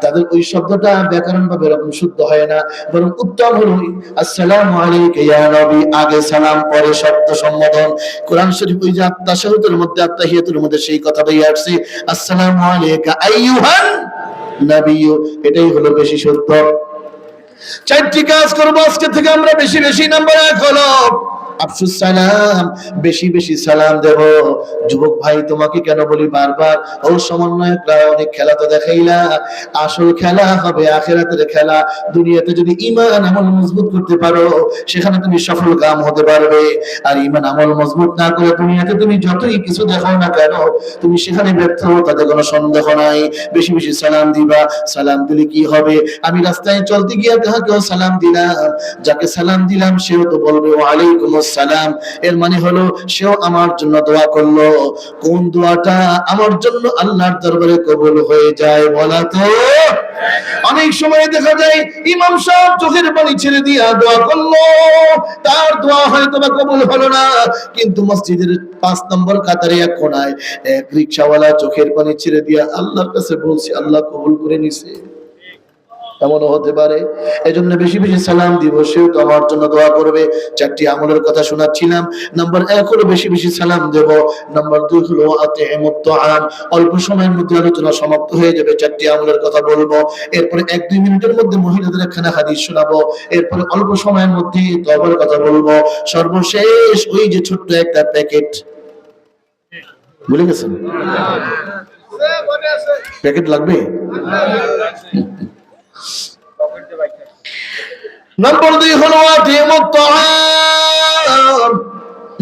তাদের ওই শব্দটা ব্যাকরণ ভাবে এরকম শুদ্ধ হয় না, বরং উত্তম হলো আসসালামু আলাইকা ইয়া নবী, আগে সালাম পরে শব্দ সম্বোধন। কোরআন শরীফ ওই যে আত-তাশাহুদের মধ্যে আত-তাহিয়াতুর মধ্যে সেই কথা বলে আসছে আসসালামু আলাইকা আইয়ুহান নবী, এটাই হলো বেশি সত্য। চারটি কাজ করব আজকে থেকে আমরা বেশি বেশি। নাম্বার 1 হলো আফসুস সালাম, বেশি বেশি সালাম দেব। যুবক ভাই তোমাকে কেন বলি বারবার, ও সমন্বয়করা অনেক খেলা তো দেখাইলা, আসল খেলা হবে আখিরাতের খেলা। দুনিয়াতে যদি ঈমান আমল মজবুত করতে পারো সেখানে তুমি সফল কাম হতে পারবে, আর ঈমান আমল মজবুত না করে দুনিয়াতে তুমি যতই কিছু দেখো না কেন তুমি সেখানে ব্যর্থ, তাতে কোনো সন্দেহ নাই। বেশি বেশি সালাম দিবা। সালাম দিলে কি হবে? আমি রাস্তায় চলতে গিয়ে কাউকে সালাম দিলাম, যাকে সালাম দিলাম সেও তো বলবে ওয়া আলাইকুম সালাম, এর মানে হলো সেও আমার জন্য দোয়া করলো। কোন দোয়াটা আমার জন্য আল্লাহর দরবারে কবুল হয়ে যায় বলা তো? অনেক সময় দেখা যায় ইমাম সাহেব চোখের পানি ছেড়ে দিয়া দোয়া করলো, তার দোয়া হয়তো বা কবুল হলো না, কিন্তু মসজিদের 5 নম্বর কাতারে এক কোণায় এক রিকশাওয়ালা চোখের পানি ছেড়ে দিয়া আল্লাহর কাছে বলছে, আল্লাহ কবুল করে নিছে। এমনও হতে পারে। এজন্য বেশি বেশি সালাম দিব, সেও তো আমার জন্য দোয়া করবে। 4টি আমলের কথা শোনাচ্ছিলাম। নাম্বার 1 হলো বেশি বেশি সালাম দেব। নাম্বার 2 হলো আতিমুত তাআম, অল্প সময়ের মধ্যে আলোচনা সমাপ্ত হয়ে যাবে। 4টি আমলের কথা বলবো, এরপরে 1-2 মিনিটের মধ্যে মহিলাদের একখানা হাদিস শোনাবো, এরপরে অল্প সময়ের মধ্যে তওবার কথা বলবো। সর্বশেষ ওই যে ছোট্ট একটা প্যাকেট, ভুলে গেছেন? প্যাকেট লাগবে? নম্বর 2 হলো আতিমুত তাআম।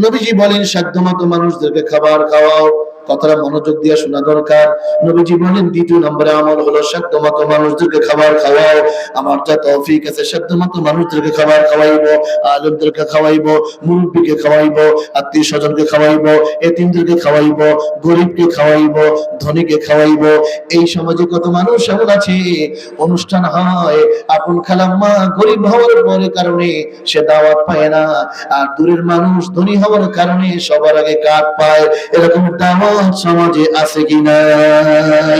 নবীজি বলেন সাধ্যমতো মানুষদেরকে খাবার খাওয়াও। কথাটা মনোযোগ দিয়ে শোনা দরকার। নবীজি বলেন 2 নম্বরে আমল হলো সাধ্যমতো মানুষদেরকে খাবার খাওয়াও। আমার যা তৌফিক আছে সাধ্যমতো মানুষদেরকে খাবার খাওয়াইবো, আলেমদেরকে খাওয়াইবো, মুরব্বিকে খাওয়াইবো, আত্মীয় স্বজনকে খাওয়াইবো, এতিমদেরকে খাওয়াইবো, গরিবকে খাওয়াইবো, ধনীকে খাওয়াইবো। এই সমাজে কত মানুষ এমন আছে অনুষ্ঠান হয়, আপন খালাম্মা গরিব হওয়ার পরে কারণে সে দাওয়াত পায় না, আর দূরের মানুষ ধনী হওয়ার কারণে সবার আগে কাট পায়। এরকম দাওয়াত সমাজে আছে কি নাই?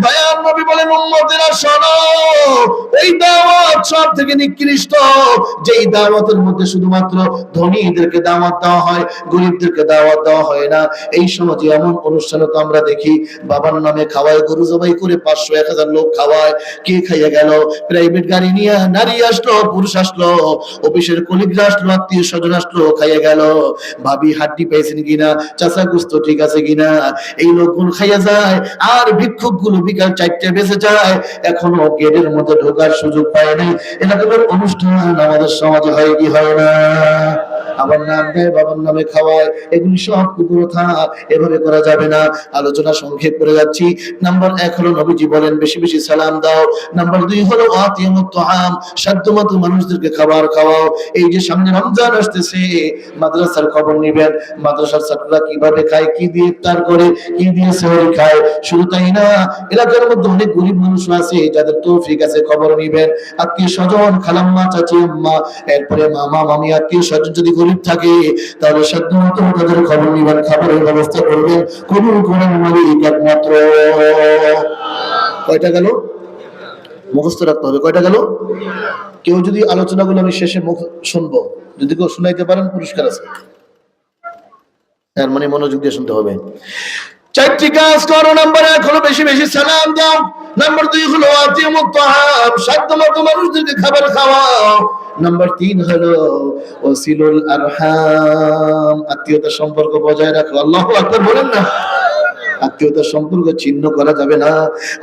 ভাইয়া নবী বলেন উম্মতেরা শোনো, এই দাওয়াত সব থেকে নিকৃষ্ট যেই দাওয়াতের মধ্যে শুধুমাত্র ধনীদেরকে দাওয়াত দেওয়া হয়, গরিবদেরকে দাওয়াত দেওয়া হয় না। এই সমাজে এমন অনুষ্ঠান তো আমরা দেখি, বাবার নামে খাওয়ায়, গরু জবাই করে 500-1000 লোক খাওয়ায়। কে খাইয়া গেল? প্রাইভেট গাড়ি নিয়ে নারী আসলো, পুরুষ আসলো, অফিসের কলিগরা আসলো, আত্মীয় স্বজন আসলো, খাইয়া গেল। ভাবি হাড্ডি পেয়েছেন কিনা, চাচা গুস্ত ঠিক আছে কিনা, এই লোকগুলো খাইয়া যায়। আর ভিক্ষুক গুলো বিকাল 4টায় বেঁচে যায়, এখনো গেটের মধ্যে ঢোকার সুযোগ পায় নাই। এরকমের অনুষ্ঠান আমাদের সমাজে হয় কি হয় না? আমার নাম দেয়, বাবার নামে খাওয়ায়, এগুলি সব কুপ্রথা, এভাবে করা যাবে না। আলোচনা সংক্ষেপ করে যাচ্ছি। নাম্বার 1 হলো নবীজি বলেন বেশি বেশি সালাম দাও। নাম্বার 2 হলো আতিমুত তাআম, সাধ্যমতো মানুষদেরকে খাবার খাওয়াও। এই যে সামনে রমজান আসতেছে, মাদ্রাসার খবর নিবেন, মাদ্রাসার ছাত্ররা কিভাবে খায়, কি দিয়ে ইফতার করে, কি দিয়ে সেহরি খায়। শুধু তাই না, এলাকার মধ্যে অনেক গরিব মানুষ আছে যাদের তৌফিক আছে, খবর নিবেন। আত্মীয় স্বজন, খালাম্মা, চাচি, আম্মা, এরপরে মামা মামি, আত্মীয় স্বজন যদি গরিব থাকে তাহলে সাধ্যমতো তাদের খবর নিবেন, খাবারের ব্যবস্থা করবেন। কবুল করেন মালিক একমাত্র। কয়টা গেল? মুখস্থ রাখতে হবে। কয়টা গেল? কেউ যদি আলোচনাগুলো আমি শেষে মুখ শুনবো, যদি কেউ শুনাইতে পারেন পুরস্কার আছে। তার মানে মনোযোগ দিয়ে শুনতে হবে। 4টি কাজ করো। নাম্বার 1 হলো বেশি বেশি সালাম দাও। নাম্বার 2 হলো আতিমুত তাআম, সাধ্যমতো মানুষদেরকে খাবার খাওয়াও। নাম্বার 3 হলো ওয়াসিলুল আরহাম, আত্মীয়তার সম্পর্ক বজায় রাখো। আল্লাহু আকবার বলেন না? আত্মীয়তার সম্পর্ক ছিন্ন করা যাবে না,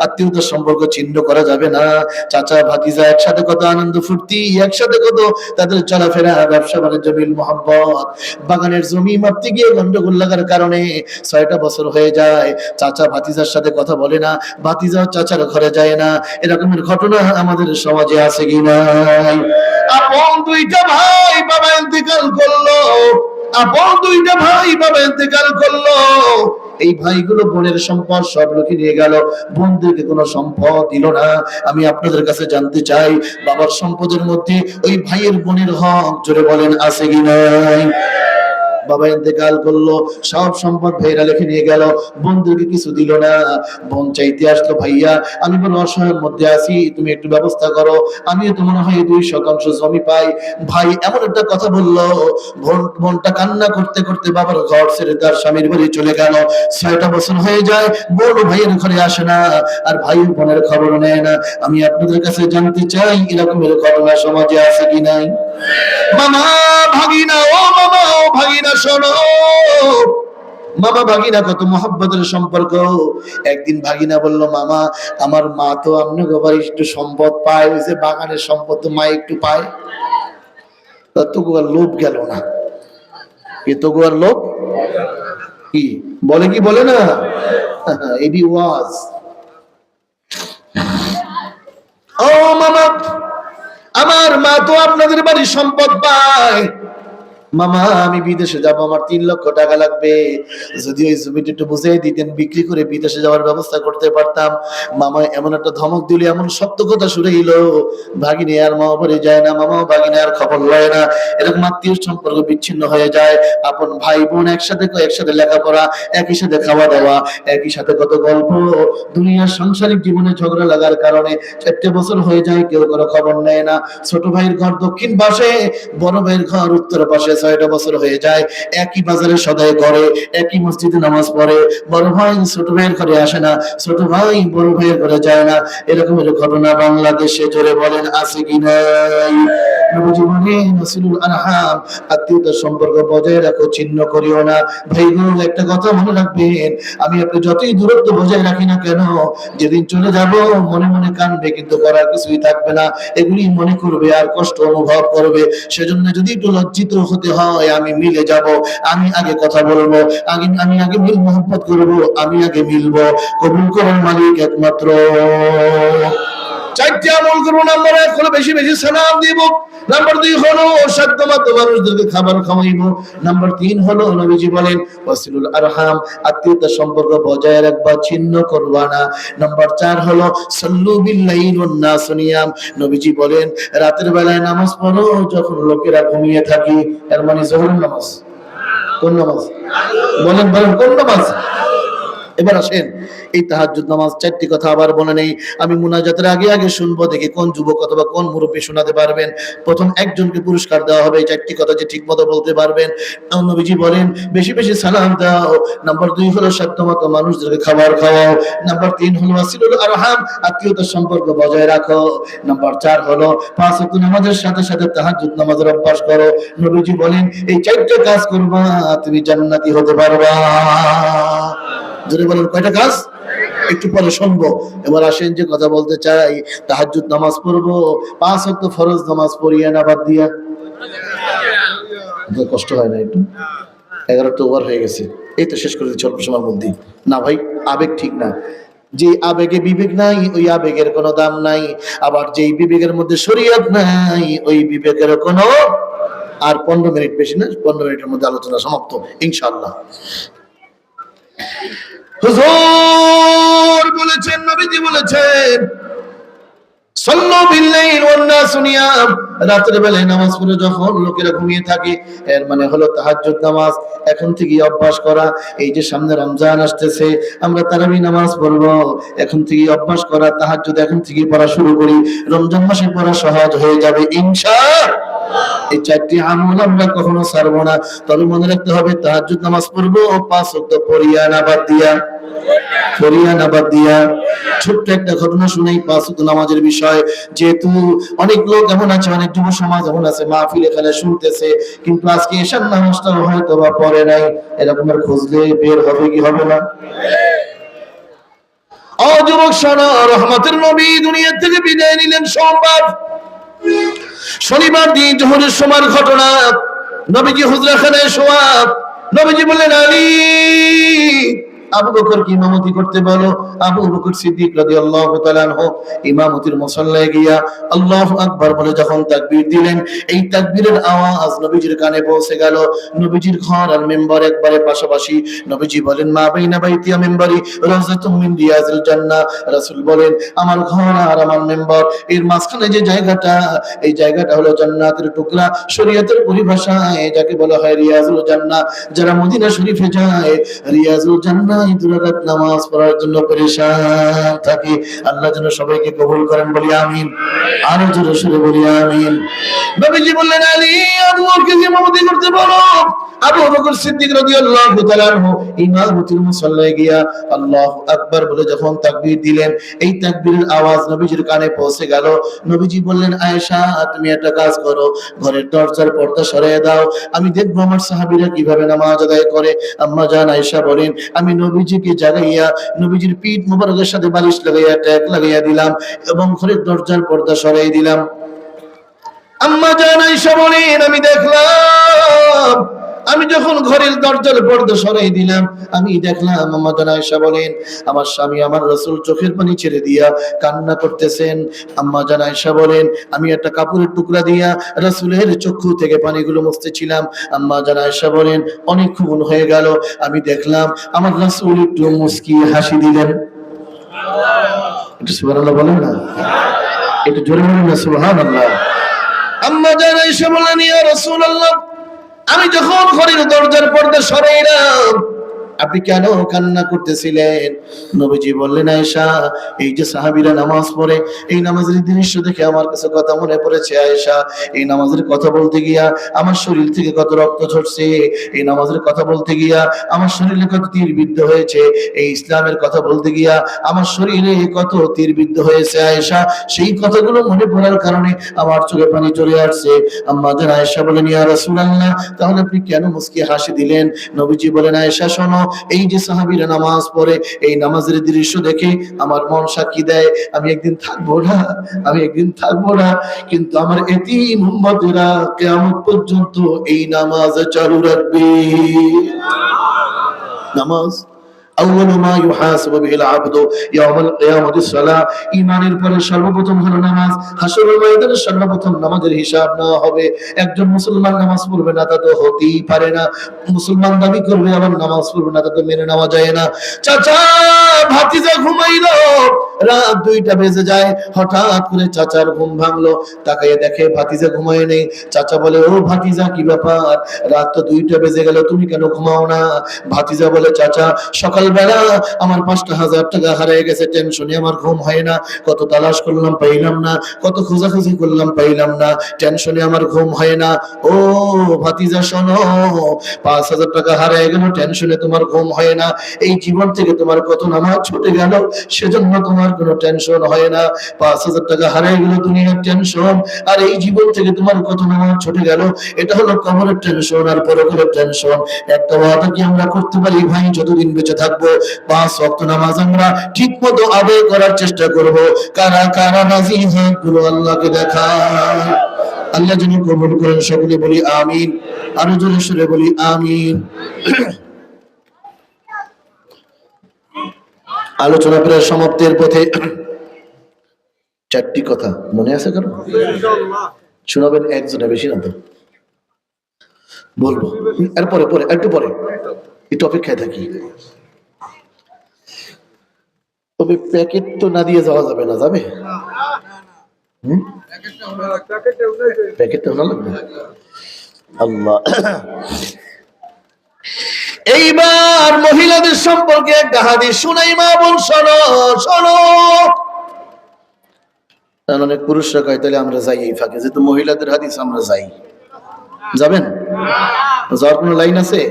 আত্মীয়তার সম্পর্ক ছিন্ন করা যাবে না। চাচা ভাতিজা একসাথে কত আনন্দ ফুর্তি, একসাথে কত তাদের চলাফেরা, ব্যবসা বাণিজ্য, মিল মোহাম্মত। বাগানের জমি মাপতে গিয়ে গন্ডগোল লাগার কারণে 6টা বছর হয়ে যায়, চাচা ভাতিজার সাথে কথা বলে না, ভাতিজা চাচার ঘরে যায় না। এরকমের ঘটনা আমাদের সমাজে আছে কি নাই? আপন দুইটা ভাই বাবা ইন্তেকাল করলো, আপন দুইটা ভাই বাবা ইন্তেকাল করলো, এই ভাইগুলো বোনের সম্পদ সব লোকে নিয়ে গেল, বোনদেরকে কোনো সম্পদ দিল না। আমি আপনাদের কাছে জানতে চাই, বাবার সম্পদের মধ্যে ওই ভাইয়ের বোনের হক জোরে বলেন আছে কি নাই? বাবা ইন্তেকাল করলো, সব সম্পদ ভাইরা লিখে নিয়ে গেল, বোনদেরকে কিছু দিল না। বোন চাইতে আসলো, ভাইয়া আমি বড় অসহায়ের মধ্যে আছি, তুমি একটু ব্যবস্থা করো, আমিও তো মনে হয় 2% জমি পাই। ভাই এমন একটা কথা বললো, বোনটা কান্না করতে করতে বাবার ঘর ছেড়ে তার স্বামীর বাড়ি চলে গেল। 6টা বছর হয়ে যায়, বোন ভাইয়ের ঘরে আসে না, আর ভাই বোনের খবর নেয় না। আমি আপনাদের কাছে জানতে চাই, এরকমের ঘটনা সমাজে আছে কি নাই? মামা ভাগিনা, ও মামা ও ভাগিনা শোনো, মামা ভাগিনা কত মহব্বতের সম্পর্ক। একদিন ভাগিনা বলল, মামা আমার মা তো আপনার বাড়ি একটু সম্পদ পায়, ওই যে বাগানের সম্পদ তো মা একটু পায়। তবু আর লোভ গেল না, তবু আর লোভ কি বলে, কি বলে না, এডি ওয়াজ। ও মামা, আমার মা তো আপনাদের বাড়ির সম্পদ পায়, মামা আমি বিদেশে যাব, আমার 3 লক্ষ টাকা লাগবে, যদি ওই জমিটা একটু বুঝিয়ে দিতেন, বিক্রি করে বিদেশে যাওয়ার ব্যবস্থা করতে পারতাম। মামা এমন একটা ধমক দিল, এমন শক্ত কথা শুনে এলো, ভাগিনী আর মা বাড়ি যায় না, মামাও ভাগিনী আর খবর লয় না। এরকম আত্মীয় সম্পর্ক বিচ্ছিন্ন হয়ে যায়। আপন ভাই বোন একসাথে লেখাপড়া, একই সাথে খাওয়া দাওয়া, একই সাথে কত গল্প। দুনিয়ার সাংসারিক জীবনে ঝগড়া লাগার কারণে 4টে বছর হয়ে যায়, কেউ কোনো খবর নেয় না। ছোট ভাইয়ের ঘর দক্ষিণ পাশে, বড় ভাইয়ের ঘর উত্তর পাশে। 6টা বছর হয়ে যায়, একই বাজারে সদাই করে, একই মসজিদে নামাজ পড়ে। বড় ভাই ছোট ভাইয়ের ঘরে আসে না, ছোট ভাই বড় ভাইয়ের ঘরে যায় না। এরকমের ঘটনা বাংলাদেশে জোরে বলেন আছে কি নাই? নবীজি বলেন, ওয়াসিলুল আরহাম, আত্মীয়তার সম্পর্ক বজায় রাখো, ছিন্ন করিও না। ভাইগুলো একটা কথা মনে রাখবেন, আমি আপনি যতই দূরত্ব বজায় রাখি না কেন, যেদিন চলে যাব মনে মনে কাঁদবে, কিন্তু করার কিছুই থাকবে না। এগুলি মনে করবে আর কষ্ট অনুভব করবে। সেজন্য যদি একটু লজ্জিত হতে হয়, আমি মিলে যাব, আমি আগে কথা বলবো, আমি আগে মিল মোহাম্মত করবো, আমি আগে মিলবো। কবুল করার মালিক একমাত্র। 4টি আমল করবো। নাম্বার 1 হলো বেশি বেশি সালাম দিব। নাম্বার 2 হলো সাধ্যমতো মানুষদেরকে খাবার খাওয়াইবো। নাম্বার 3 হলো নবীজি বলেন, ওয়াসিলুল আরহাম, আত্মীয়তার সম্পর্ক বজায় রাখবা, ছিন্ন করবা না। নাম্বার 4 হলো সাল্লু বিল লাইল ওয়ান নাস নিয়াম। নবীজি বলেন, রাতের বেলায় নামাজ পড়ো যখন লোকেরা ঘুমিয়ে থাকে। এর মানে যোহরের নামাজ। কোন নামাজ বলেন, বলেন কোন নামাজ? এবার আসেন, এই তাহাজ্জুদ নামাজ 4টি কথা আবার বলে নেই। আমি মুনাজাতের আগে আগে শুনবো, দেখি কোন যুবক অথবা কোন মুরব্বী শোনাতে পারবেন। প্রথম একজনকে পুরস্কার দেওয়া হবে, এই 4টি কথা যে ঠিক মতো বলতে পারবেন। নবীজি বলেন, বেশি বেশি সালাম দাও। নাম্বার 2 হলো সাধ্যমতো মানুষদেরকে খাবার খাওয়াও। নাম্বার 3 হলো ওয়াসিলুল আরহাম, আত্মীয়তার সম্পর্ক বজায় রাখো। নাম্বার 4 হলো 5 ওয়াক্ত নামাজের সাথে সাথে তাহাজ্জুদ নামাজের অভ্যাস করো। নবীজি বলেন, এই 4টা কাজ করবা, তুমি জান্নাতি হতে পারবা। যদি বলেন কয়টা কাজ, একটু পরে শুনবো। এবার আসেন যে কথা বলতে চাই, তাহাজ্জুদ নামাজ পড়বো, 5 ওয়াক্ত ফরজ নামাজ পড়িয়া না বাদ দিয়া। কষ্ট হয় না একটু? 11টা ওভার হয়ে গেছে, এই তো শেষ করে দিচ্ছি অল্প সময়ের মধ্যে। না ভাই, আবেগ ঠিক না। যে আবেগে বিবেক নাই, ওই আবেগের কোনো দাম নাই। আবার যেই বিবেকের মধ্যে শরীয়ত নাই, ওই বিবেকের কোনো। আর 15 মিনিট, বেশি না, 15 মিনিটের মধ্যে আলোচনা সমাপ্ত ইনশাআল্লাহ। হুজুর বলেছেন, নবীজি বলেছেন, সাল্লু বিল লাইল ওয়ান নাস নিয়াম, রাতের বেলায় নামাজ পড়ে যখন লোকেরা ঘুমিয়ে থাকে, এর মানে হলো তাহাজ্জুদ নামাজ এখন থেকে অভ্যাস করা। এই যে সামনে রমজান আসতেছে, আমরা তারাবি নামাজ পড়বো, এখন থেকে অভ্যাস করা। তাহাজ্জুদ এখন থেকে পড়া শুরু করি, রমজান মাসে পড়া সহজ হয়ে যাবে ইনশাআল্লাহ। এই 4টি আমল আমরা কখনো ছাড়বো না। তবে মনে রাখতে হবে, তাহাজ্জুদ নামাজ পড়বো 5 ওয়াক্ত পড়িয়া না বাদ দিয়া, পড়িয়া না বাদ দিয়া। ছোট্ট একটা ঘটনা শুনেই 5 ওয়াক্ত নামাজের বিষয়। যেহেতু অনেক লোক এমন আছে, অনেক যুব সমাজ এমন আছে, মাহফিল এখানে শুনতেছে, কিন্তু আজকে এশার নামাজটাও হয়তো বা পড়ে নাই। এরকমের খুঁজলে বের হবে কি হবে না? ও যুবক শোনো, রহমতের নবী দুনিয়া থেকে বিদায় নিলেন সোমবার। শনিবার দিন জোহরের সময়ের ঘটনা, নবীজি হুজরাখানায় শোয়া। নবীজি বললেন, আলী, আবু বকরকে ইমামতি করতে বলো। আবু বকর সিদ্দিক রাদিয়াল্লাহু তাআলা আনহু ইমামতির মুসাল্লায় গিয়া আল্লাহু আকবার বলে যখন তাকবীর দিলেন, এই তাকবীরের আওয়াজ নবীজির কানে পৌঁছে গেল। নবীজির ঘর আর মিম্বার একবারে পাশাপাশি। নবীজি বলেন, মা বাইনা বাইতি ওয়া মিম্বারি রাওযাতুম মিন রিয়াজিল জান্নাহ। রাসূল বলেন, আমার ঘর আর আমার মিম্বার এর মাঝখানে যে জায়গাটা, এই জায়গাটা হলো জান্নাতের টুকরা। শরীয়তের পরিভাষায় যাকে বলা হয় রিয়াজুল জান্নাহ। যারা মদিনা শরীফে যায়, রিয়াজুল জান্নাহ দুরাকাত নামাজ পড়ার জন্য পরেশান থাকে। আল্লাহ যেন সবাইকে কবুল করেন, বলি আমিন। আরো জোরে সরে বলি আমিন। নবীজি বললেন, আলী, আবু বকরকে ইমামতি করতে বলো। আবু বকর সিদ্দিক রাদিয়াল্লাহু তাআলা আনহু ইমামতির মুসাল্লায় গিয়া আল্লাহু আকবার বলে যখন তাকবীর দিলেন, এই তাকবীরের আওয়াজ নবীজির কানে পৌঁছে গেল। নবীজি বললেন, আয়েশা, তুমি একটা কাজ করো, ঘরের দরজার পর্দা সরিয়ে দাও, আমি দেখবো আমার সাহাবীরা কিভাবে নামাজ আদায় করে। আম্মা জান আয়েশা বলেন, আমি নবীজিকে জাগাইয়া নবীজির পিঠ মোবারকের সাথে বালিশ লাগাইয়া ট্যাগ লাগাইয়া দিলাম এবং ঘরের দরজার পর্দা সরিয়ে দিলাম। আম্মা জান আয়েশা বলেন, আমি দেখলাম, আমি যখন ঘরের দরজার পর্দা সরাই দিলাম, আমি দেখলাম, আম্মা জান আয়েশা বলেন, আমার স্বামী আমার রাসূল চোখের পানি ছেড়ে দিয়া কান্না করতেছেন। আম্মা জান আয়েশা বলেন, আমি একটা কাপড়ের টুকরা দিয়া রাসূলের চক্ষু থেকে পানিগুলো মুছতেছিলাম। আম্মা জান আয়েশা বলেন, অনেকক্ষণ হয়ে গেল, আমি দেখলাম আমার রাসূল একটু মুস্কি হাসি দিলেন। একটু সুবহানাল্লাহ বলেন না, একটু জোরে বলেন না সুবহানাল্লাহ। আম্মা জান আয়েশা বলেন, ইয়া রাসূলুল্লাহ, আমি যখন ঘরের দরজার পর্দা সরাইলাম, আপনি কেন কান্না করতেছিলেন? নবীজি বললেন, আয়েশা, এই যে সাহাবীরা নামাজ পড়ে, এই নামাজের দৃশ্য দেখে আমার কাছে কথা মনে পড়েছে। আয়েশা, এই নামাজের কথা বলতে গিয়া আমার শরীর থেকে কত রক্ত ঝরছে, এই নামাজের কথা বলতে গিয়া আমার শরীরে কত তীরবিদ্ধ হয়েছে, এই ইসলামের কথা বলতে গিয়া আমার শরীরে কত তীরবিদ্ধ হয়েছে। আয়েশা, সেই কথাগুলো মনে পড়ার কারণে আমার চোখে পানি চলে আসছে। আম্মা জান আয়েশা বলেন, ইয়া রাসূলুল্লাহ, তাহলে আপনি কেন মুস্কি হাসি দিলেন? নবীজি বলেন, আয়েশা শোনো, এই যে সাহাবীরা নামাজ পড়ে, এই নামাজের দৃশ্য দেখে আমার মন সাক্ষী দেয়, আমি একদিন থাকবো না, আমি একদিন থাকবো না, কিন্তু আমার এতিম উম্মতেরা কিয়ামত পর্যন্ত এই নামাজ চালু রাখবে। নামাজ আউয়ালু মা ইউহাসাবু বিহিল আবদু ইয়াউমাল কিয়ামাতিস সালাহ। ঈমানের পরে সর্বপ্রথম হলো নামাজ। হাশরের ময়দানে সর্বপ্রথম নামাজের হিসাব নেওয়া হবে। একজন মুসলমান নামাজ পড়বে না, তা তো হতেই পারে না। মুসলমান দাবি করবে আবার নামাজ পড়বে না, তা তো মেনে নেওয়া যায় না। চাচা ভাতিজা ঘুমাইলো, রাত 2টা বেজে যায়, হঠাৎ করে চাচার ঘুম ভাঙলো, তাকাইয়ে দেখে ভাতিজা ঘুমায় নেই। চাচা বলে, ও ভাতিজা, কি ব্যাপার, রাত তো 2টা বেজে গেল, তুমি কেন ঘুমাও না? ভাতিজা বলে, চাচা, সকালবেলা আমার 5,000 টাকা হারিয়ে গেছে, টেনশনে আমার ঘুম হয় না, কত তালাশ করলাম পাইলাম না, কত খোঁজাখুঁজি করলাম পাইলাম না, টেনশনে আমার ঘুম হয় না। ও ভাতিজা শোনো, 5,000 টাকা হারিয়ে গেল, টেনশনে তোমার ঘুম হয় না, এই জীবন থেকে তোমার কত নামাজ ছুটে গেল, সেজন্য তোমার কোনো টেনশন হয় না। 5,000 টাকা হারিয়ে গেল দুনিয়ার টেনশন, আর এই জীবন থেকে তোমার কত নামাজ ছুটে গেল, এটা হলো কবরের টেনশন আর পরকালের টেনশন। একটা ওয়াদা কি আমরা করতে পারি ভাই, যতদিন বেঁচে থাকবো 5 ওয়াক্ত নামাজ আমরা ঠিক মতো আদায় করার চেষ্টা করব। কারা কারা রাজি হাতগুলো আল্লাহকে দেখায়। আল্লাহ যেন কবুল করেন, সকলে বলি আমিন। আরো জোরে সরে বলি আমিন। আলোচনা প্রায় সমাপ্তির পথে। 4টি কথা মনে আছে কারো? শোনাবেন একজনে, বেশি না তো, বলবো এরপরে, পরে একটু পরে, একটু অপেক্ষায় থাকি। তবে প্যাকেট তো না দিয়ে যাওয়া যাবে না, যাবে? প্যাকেটটা ভালো লাগবে। আল্লাহ, এইবার মহিলাদের সম্পর্কে একটা হাদিস শুনাই, মা বোন শোনো শোনো। অনেক পুরুষরা কয়, তাহলে আমরা যাই এই ফাঁকে, যেহেতু মহিলাদের হাদিস আমরা যাই। যাবেন? যাওয়ার কোনো লাইন আছে?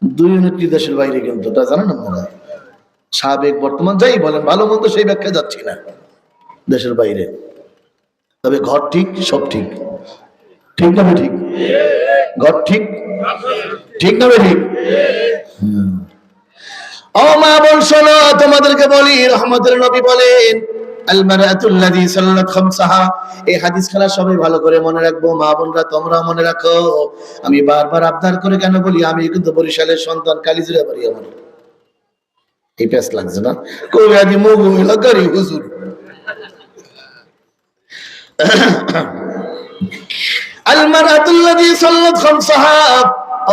2 ইউনিট দেশের বাইরে, কিন্তু তা জানেন আপনারা, সাবেক বর্তমান যাই বলেন, ভালো মন্দ সেই ব্যাখ্যা যাচ্ছি না, দেশের বাইরে। তবে ঘর ঠিক, সব ঠিক, ঠিক না ঠিক? ঘর ঠিক, ঠিক না ঠিক? ও মা বোন শোনো, তোমাদের তোমাদেরকে বলি, রহমতের নবী বলেন আল মারআতুল্লাযী সাল্লাত খামসাহা। এই হাদিস খানা সবাই ভালো করে মনে রাখবো, মা বোনরা তোমরা মনে রাখো। আমি বারবার আবদার করে কেন বলি, আমি কিন্তু বরিশালের সন্তান, কালিজিরা বাড়ি আমার। এই পেস লাগছে না, কই আদি মুগ লাগারি হুজুর। আল মারআতুল্লাযী সাল্লাত খামসাহা।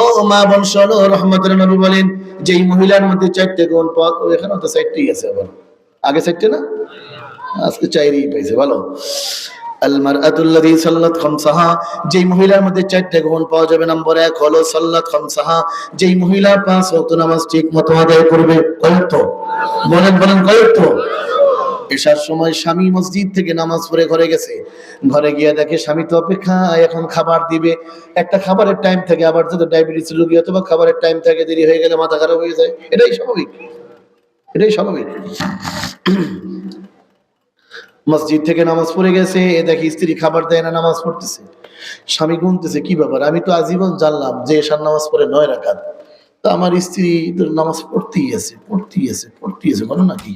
ও মা বোন শোনো, রহমতের নবী বলেন যেই মহিলার মধ্যে 4টে গুণ পাওয়া, এখানে তো 4টি আছে, আবার আগে 4টে না, আজকে 4ই পাইছে, ভালো। আল মারআতুল্লাযী সাল্লাত খামসাহা, যেই মহিলার মধ্যে 4টে গুণ পাওয়া যাবে। নম্বর 1 হলো সাল্লাত খামসাহা, যেই মহিলা 5 ওয়াক্ত নামাজ ঠিকমতো আদায় করবে। কয়ত বলেন, বলেন কয়ত? এশার সময় স্বামী মসজিদ থেকে নামাজ পড়ে ঘরে গেছে, ঘরে গিয়ে দেখে স্বামী তো অপেক্ষায়, এখন খাবার দিবে। একটা খাবারের টাইম থাকে, আবার যদি ডায়াবেটিস রোগী অথবা খাবারের টাইম থাকে, দেরি হয়ে গেলে মাথা খারাপ হয়ে যায়, এটাই স্বাভাবিক, এটাই স্বাভাবিক। মসজিদ থেকে নামাজ পড়ে গেছে, দেখি স্ত্রী খাবার দেয় না, নামাজ পড়তেছে। স্বামী গুনতেছে, কি ব্যাপার, আমি তো আজীবন জানলাম যে এশার নামাজ পড়ে 9 রাকাত, তো আমার স্ত্রী তো নামাজ পড়তেই আছে, বলো নাকি।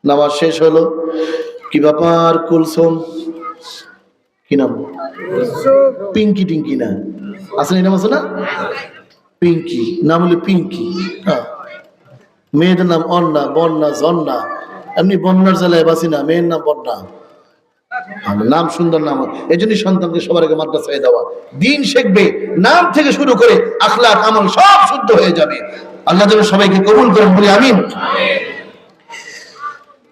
নামাজ শেষ হলো, কি ব্যাপার কুলসুম, কি নাম, পিঙ্কি টিঙ্কি না, আসলে নাম আছে না, পিঙ্কি নাম হলো পিঙ্কি। হ্যাঁ, মেয়েদের নাম অন্না, বন্যা, ঝর্ণা, এমনি বন্যার জেলায় বাসি না, মেয়ের নাম বন্যা। নাম সুন্দর নাম, এই জন্যই সন্তানকে সবার আগে মাদ্রাসায় দেওয়া। দিন শিখবে, নাম থেকে শুরু করে আখলাক আমল সব শুদ্ধ হয়ে যাবে। আল্লাহ যেন সবাইকে কবুল করেন, বলি আমিন।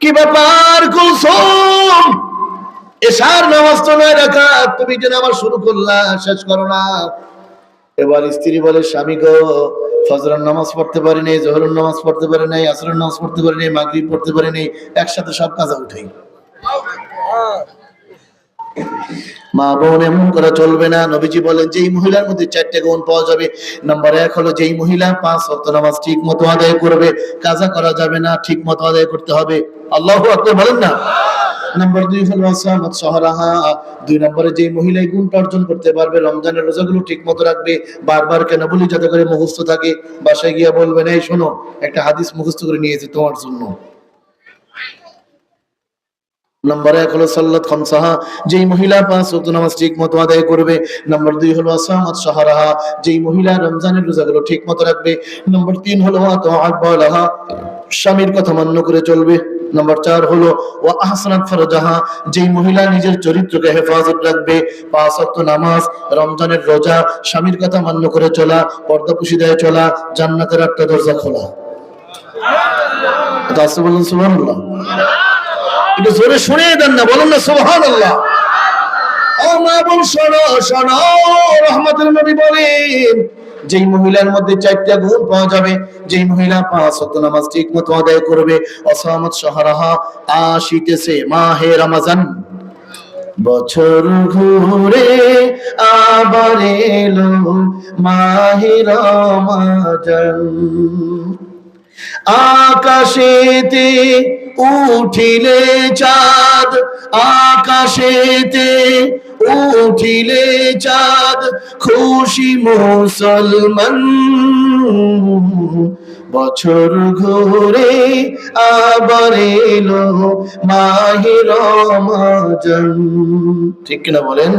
কি ব্যাপার কুলসুম, এশার নামাজ তো 9 রাকাত, তুমি যে নামাজ শুরু করলা শেষ করো না। এবার স্ত্রী বলে, স্বামী গো, ফজরের নামাজ পড়তে পারি নাই, জোহরের নামাজ পড়তে পারি নাই, আসরের নামাজ পড়তে পারি নাই, মাগরিব পড়তে পারি নাই, একসাথে সব কাজা উঠাই। মা বোন এমন করা চলবে না। নবীজি বলেন যেই মহিলার মধ্যে 4টে গুণ পাওয়া যাবে। নাম্বার 1 হলো যেই মহিলা 5 ওয়াক্ত নামাজ ঠিক মতো আদায় করবে, কাজা করা যাবে না, ঠিক মতো আদায় করতে হবে। আল্লাহু আকবার বলেন না। নাম্বার 2 হলো সামাত শাহরাহা, 2 নম্বরে যেই মহিলা এই গুণটা অর্জন করতে পারবে, রমজানের রোজাগুলো ঠিক মতো রাখবে। বারবার কেন বলি, যাতে করে মুখস্থ থাকে, বাসায় গিয়ে বলবেন এই শোনো একটা হাদিস মুখস্থ করে নিয়েছি তোমার জন্য। নাম্বার 1 হলো সাল্লাত খামসাহা, যেই মহিলা 5 ওয়াক্ত নামাজ ঠিকমতো আদায় করবে। নাম্বার 2 হলো সামাত শাহরাহা, যেই মহিলা রমজানের রোজাগুলো ঠিকমতো রাখবে। নাম্বার 3 হলো আতাআত বালাহা, স্বামীর কথা মান্য করে চলবে। নাম্বার 4 হলো ওয়া আহসানাত ফারজাহা, যেই মহিলা নিজের চরিত্রকে হেফাজত রাখবে। 5 ওয়াক্ত নামাজ, রমজানের রোজা, স্বামীর কথা মান্য করে চলা, পর্দাপুশিদায় চলা, জান্নাতের 8টা দরজা খোলা। তাসবিহ বলুন সুবহানাল্লাহ। একটু জোরে শুনিয়ে দেন না, বলুন না সুবহানাল্লাহ। ও মা বোন শোনো, শোনো, রহমতের নবী বলেন যেই মহিলার মধ্যে 4টা গুণ পাওয়া যাবে, যেই মহিলা 5 ওয়াক্ত নামাজ ঠিকমতো আদায় করবে। অসামাত শাহরাহা, আসিতেছে মাহে রমজান, বছর ঘুরে আবার এলো মাহে রমজান। আকাশেতে উঠিলে চাঁদ, আকাশেতে উঠিলে চাঁদ, খুশি মুসলমান, বছর ঘুরে আবার এলো মাহে রমজান। ঠিক কিনা বলেন?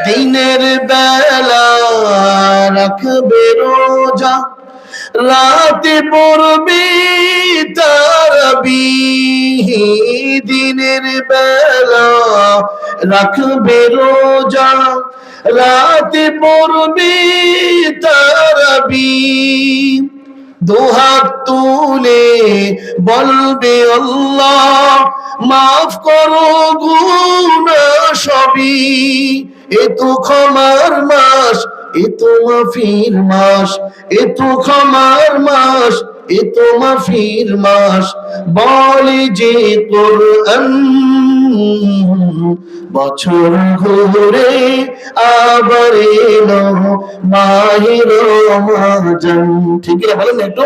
দিনের বেলা রাখবে রোজা, রাতে পড়বে তারাবিহ, দিনের বেলা রাখবে রোজা, রাতে পড়বে তারাবিহ। দুহাত তুলে বলবে আল্লাহ মাফ করো গুনাহ সবই, এ তো ক্ষমার মাস, এ তো মাফির মাস, এ তো ক্ষমার মাস, এ তো মাফির মাস, বলে যে কোরআন, বছর ঘুরে আবার এলো মাহে রমজান। ঠিক আছে বলেন একটু।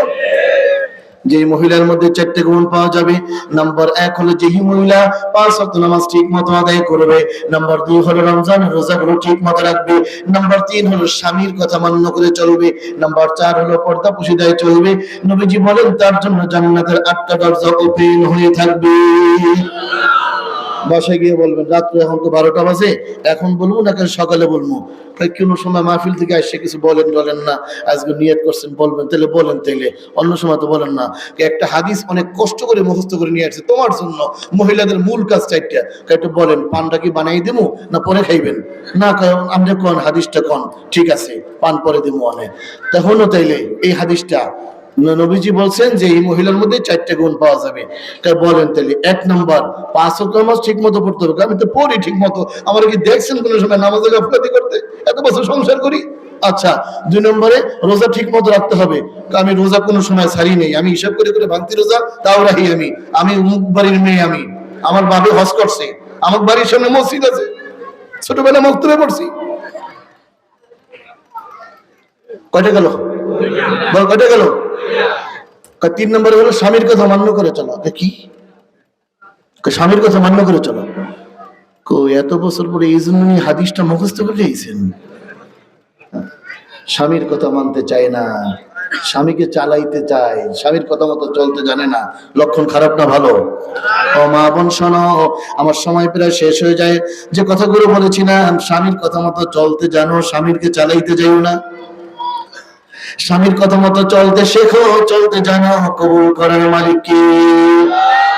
যে মহিলার মধ্যে 4টে গুণ পাওয়া যাবে। নাম্বার 1 হলো যেই মহিলা 5 ওয়াক্ত নামাজ ঠিক মতো আদায় করবে। নাম্বার 2 হলো রমজানের রোজাগুলো ঠিক মতো রাখবে। নাম্বার 3 হলো স্বামীর কথা মান্য করে চলবে। নাম্বার 4 হলো পর্দা পুশিদায় চলবে। নবীজি বলেন তার জন্য জান্নাতের 8টা দরজা ওপেন হয়ে থাকবে। বাসায় গিয়ে বলবেন, রাত্রে এখন তো 12টা বাজে, এখন বলবো না কেন সকালে বলবো? কোন সময় মাহফিল থেকে আসছে কিছু বলেন না, আজকে নিয়ত করছেন বলবেন, তাহলে বলেন, তাইলে অন্য সময় তো বলেন না। একটা হাদিস অনেক কষ্ট করে মুখস্থ করে নিয়ে আসছে তোমার জন্য, মহিলাদের মূল কাজ 4টা। একটু বলেন, পানটা কি বানাই দেবো না পরে খাইবেন? না আপনি কোন হাদিসটা কোন? ঠিক আছে, পান পরে দেবো অনেক। তখনও তাইলে এই হাদিসটা নবীজি বলছেন যে এই মহিলার মধ্যে 4টে গুণ পাওয়া যাবে। বলেন তাহলে 1 নাম্বার 5 ওয়াক্ত নামাজ ঠিক মতো পড়তে হবে। আমি তো পড়ি ঠিক মতো, আমার কি দেখছেন কোন সময় নামাজে গাফলাতি করতে? এত বছর সংসার করি। আচ্ছা, 2 নম্বরে রোজা ঠিক মতো রাখতে হবে। আমি রোজা কোনো সময় ছাড়ি নেই, আমি হিসাব করে করে ভাঙতি রোজা তাও রাখি। আমি অমুক বাড়ির মেয়ে, আমার বাবা হজ করছে, আমার বাড়ির সামনে মসজিদ আছে, ছোটবেলা মক্তবে পড়ছি। কয়টা গেল? বল কয়টা গেল? 3 নম্বরে হলো স্বামীর কথা মান্য করে চলো। কি স্বামীর কথা মান্য করে চলো? এত বছর পরে এই জন্য হাদিসটা মুখস্থ করে দিয়েছেন। স্বামীর কথা মানতে চায় না, স্বামীকে চালাইতে চায়, স্বামীর কথা মতো চলতে জানে না। লক্ষণ খারাপ না ভালো? ও মা বোন শোনো, আমার সময় প্রায় শেষ হয়ে যায়। যে কথাগুলো বলেছিলাম, স্বামীর কথা মতো চলতে জানো, স্বামীরকে চালাইতে যাইও না। স্বামীর কথা মতো চলতে শেখো, চলতে জানো, কবুল করার মালিক কে?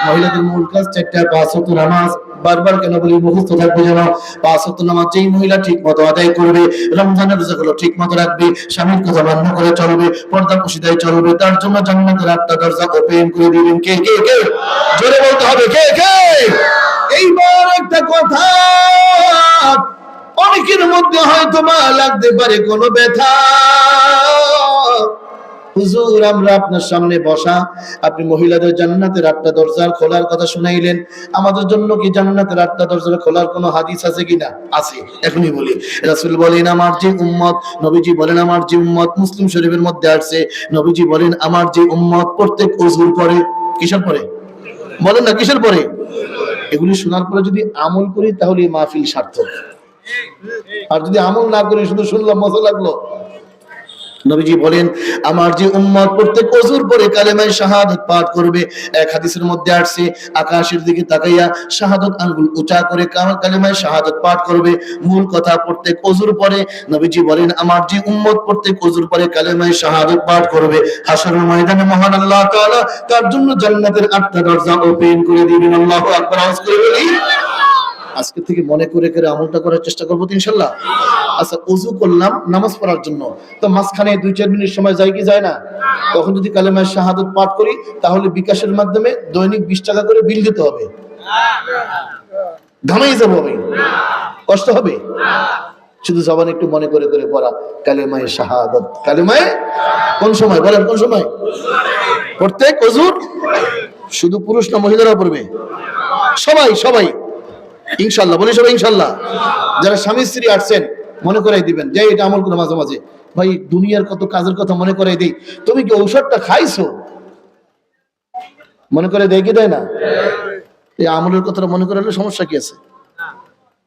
মহিলাদের মূল কাজ 4টা। 5 ওয়াক্ত নামাজ, বারবার কেন বলি মুখস্থ থাকবে যেন। 5 ওয়াক্ত নামাজ যেই মহিলা ঠিক মতো আদায় করবে, রমজানের রোজাগুলো ঠিক মতো রাখবে, স্বামীর কথা মান্য করে চলবে, পর্দা পুশিদায় চলবে, তার জন্য জান্নাতের 8টা দরজা ওপেন করে দিবেন। কে কে কে? জোরে বলতে হবে, কে কে? এইবার একটা কথা, অনেকের মধ্যে হয়তো মা লাগতে পারে কোনো ব্যথা। হুজুর, আমরা আপনার সামনে বসা, আপনি মহিলাদের জান্নাতের 8টা দরজার খোলার কথা শুনাইলেন, আমাদের জন্য কি জান্নাতের 8টা দরজার খোলার কোনো হাদিস আছে কিনা? আছে, এখনই বলি। রাসূল বলেন আমার যে উম্মত, নবীজি বলেন আমার যে উম্মত, মুসলিম শরীফের মধ্যে আছে, নবীজি বলেন আমার যে উম্মত প্রত্যেক ওযুর পরে, কিসের পরে বলেন না, কিসের পরে? এগুলি শোনার পরে যদি আমল করি তাহলে এই মাহফিল সার্থক। আর যদি আমল না করি, শুধু শুনলাম মজা লাগলো। নবীজি বলেন আমার যে উম্মত প্রত্যেক ওযুর পরে কালেমায়ে শাহাদাত পাঠ করবে। এক হাদিসের মধ্যে আসছে, আকাশের দিকে তাকাইয়া শাহাদাত আঙ্গুল উঁচা করে কালেমায়ে শাহাদাত পাঠ করবে। মূল কথা, প্রত্যেক ওযুর পরে নবীজি বলেন আমার যে উম্মত প্রত্যেক ওযুর পরে কালেমায়ে শাহাদাত পাঠ করবে, হাশরের ময়দানে মহান আল্লাহ তাআলা তার জন্য জান্নাতের 8টা দরজা ওপেন করে দিবেন। আল্লাহু আকবার, আওয়াজ করে বলি। আজকে থেকে মনে করে করে আমলটা করার চেষ্টা করবো ইনশাআল্লাহ। আচ্ছা, ওযু করলাম নামাজ পড়ার জন্য, তো মাঝখানে 2-4 মিনিট সময় যায় কি যায় না? তখন যদি কালেমায়ে শাহাদাত পাঠ করি, তাহলে বিকাশের মাধ্যমে দৈনিক 20 টাকা করে বিল দিতে হবে। ঘামাই যাবো আমি, কষ্ট হবে। শুধু জবান একটু মনে করে করে পড়া, কালেমায়ে শাহাদাত। কালেমায়ে কোন সময় বলেন, কোন সময়? প্রত্যেক ওযুর। শুধু পুরুষ না মহিলারা পড়বে? সবাই সবাই ইনশাআল্লাহ, বলি সবাই ইনশাআল্লাহ। যারা স্বামী স্ত্রী আসছেন মনে করাই দিবেন যে এটা আমল করে মাঝে মাঝে। ভাই, দুনিয়ার কত কাজের কথা মনে করাই দেই, তুমি কি ঔষধটা খাইছো? মনে করে দেয় কি দেয় না? এই আমলের কথাটা মনে করালে সমস্যা কি আছে?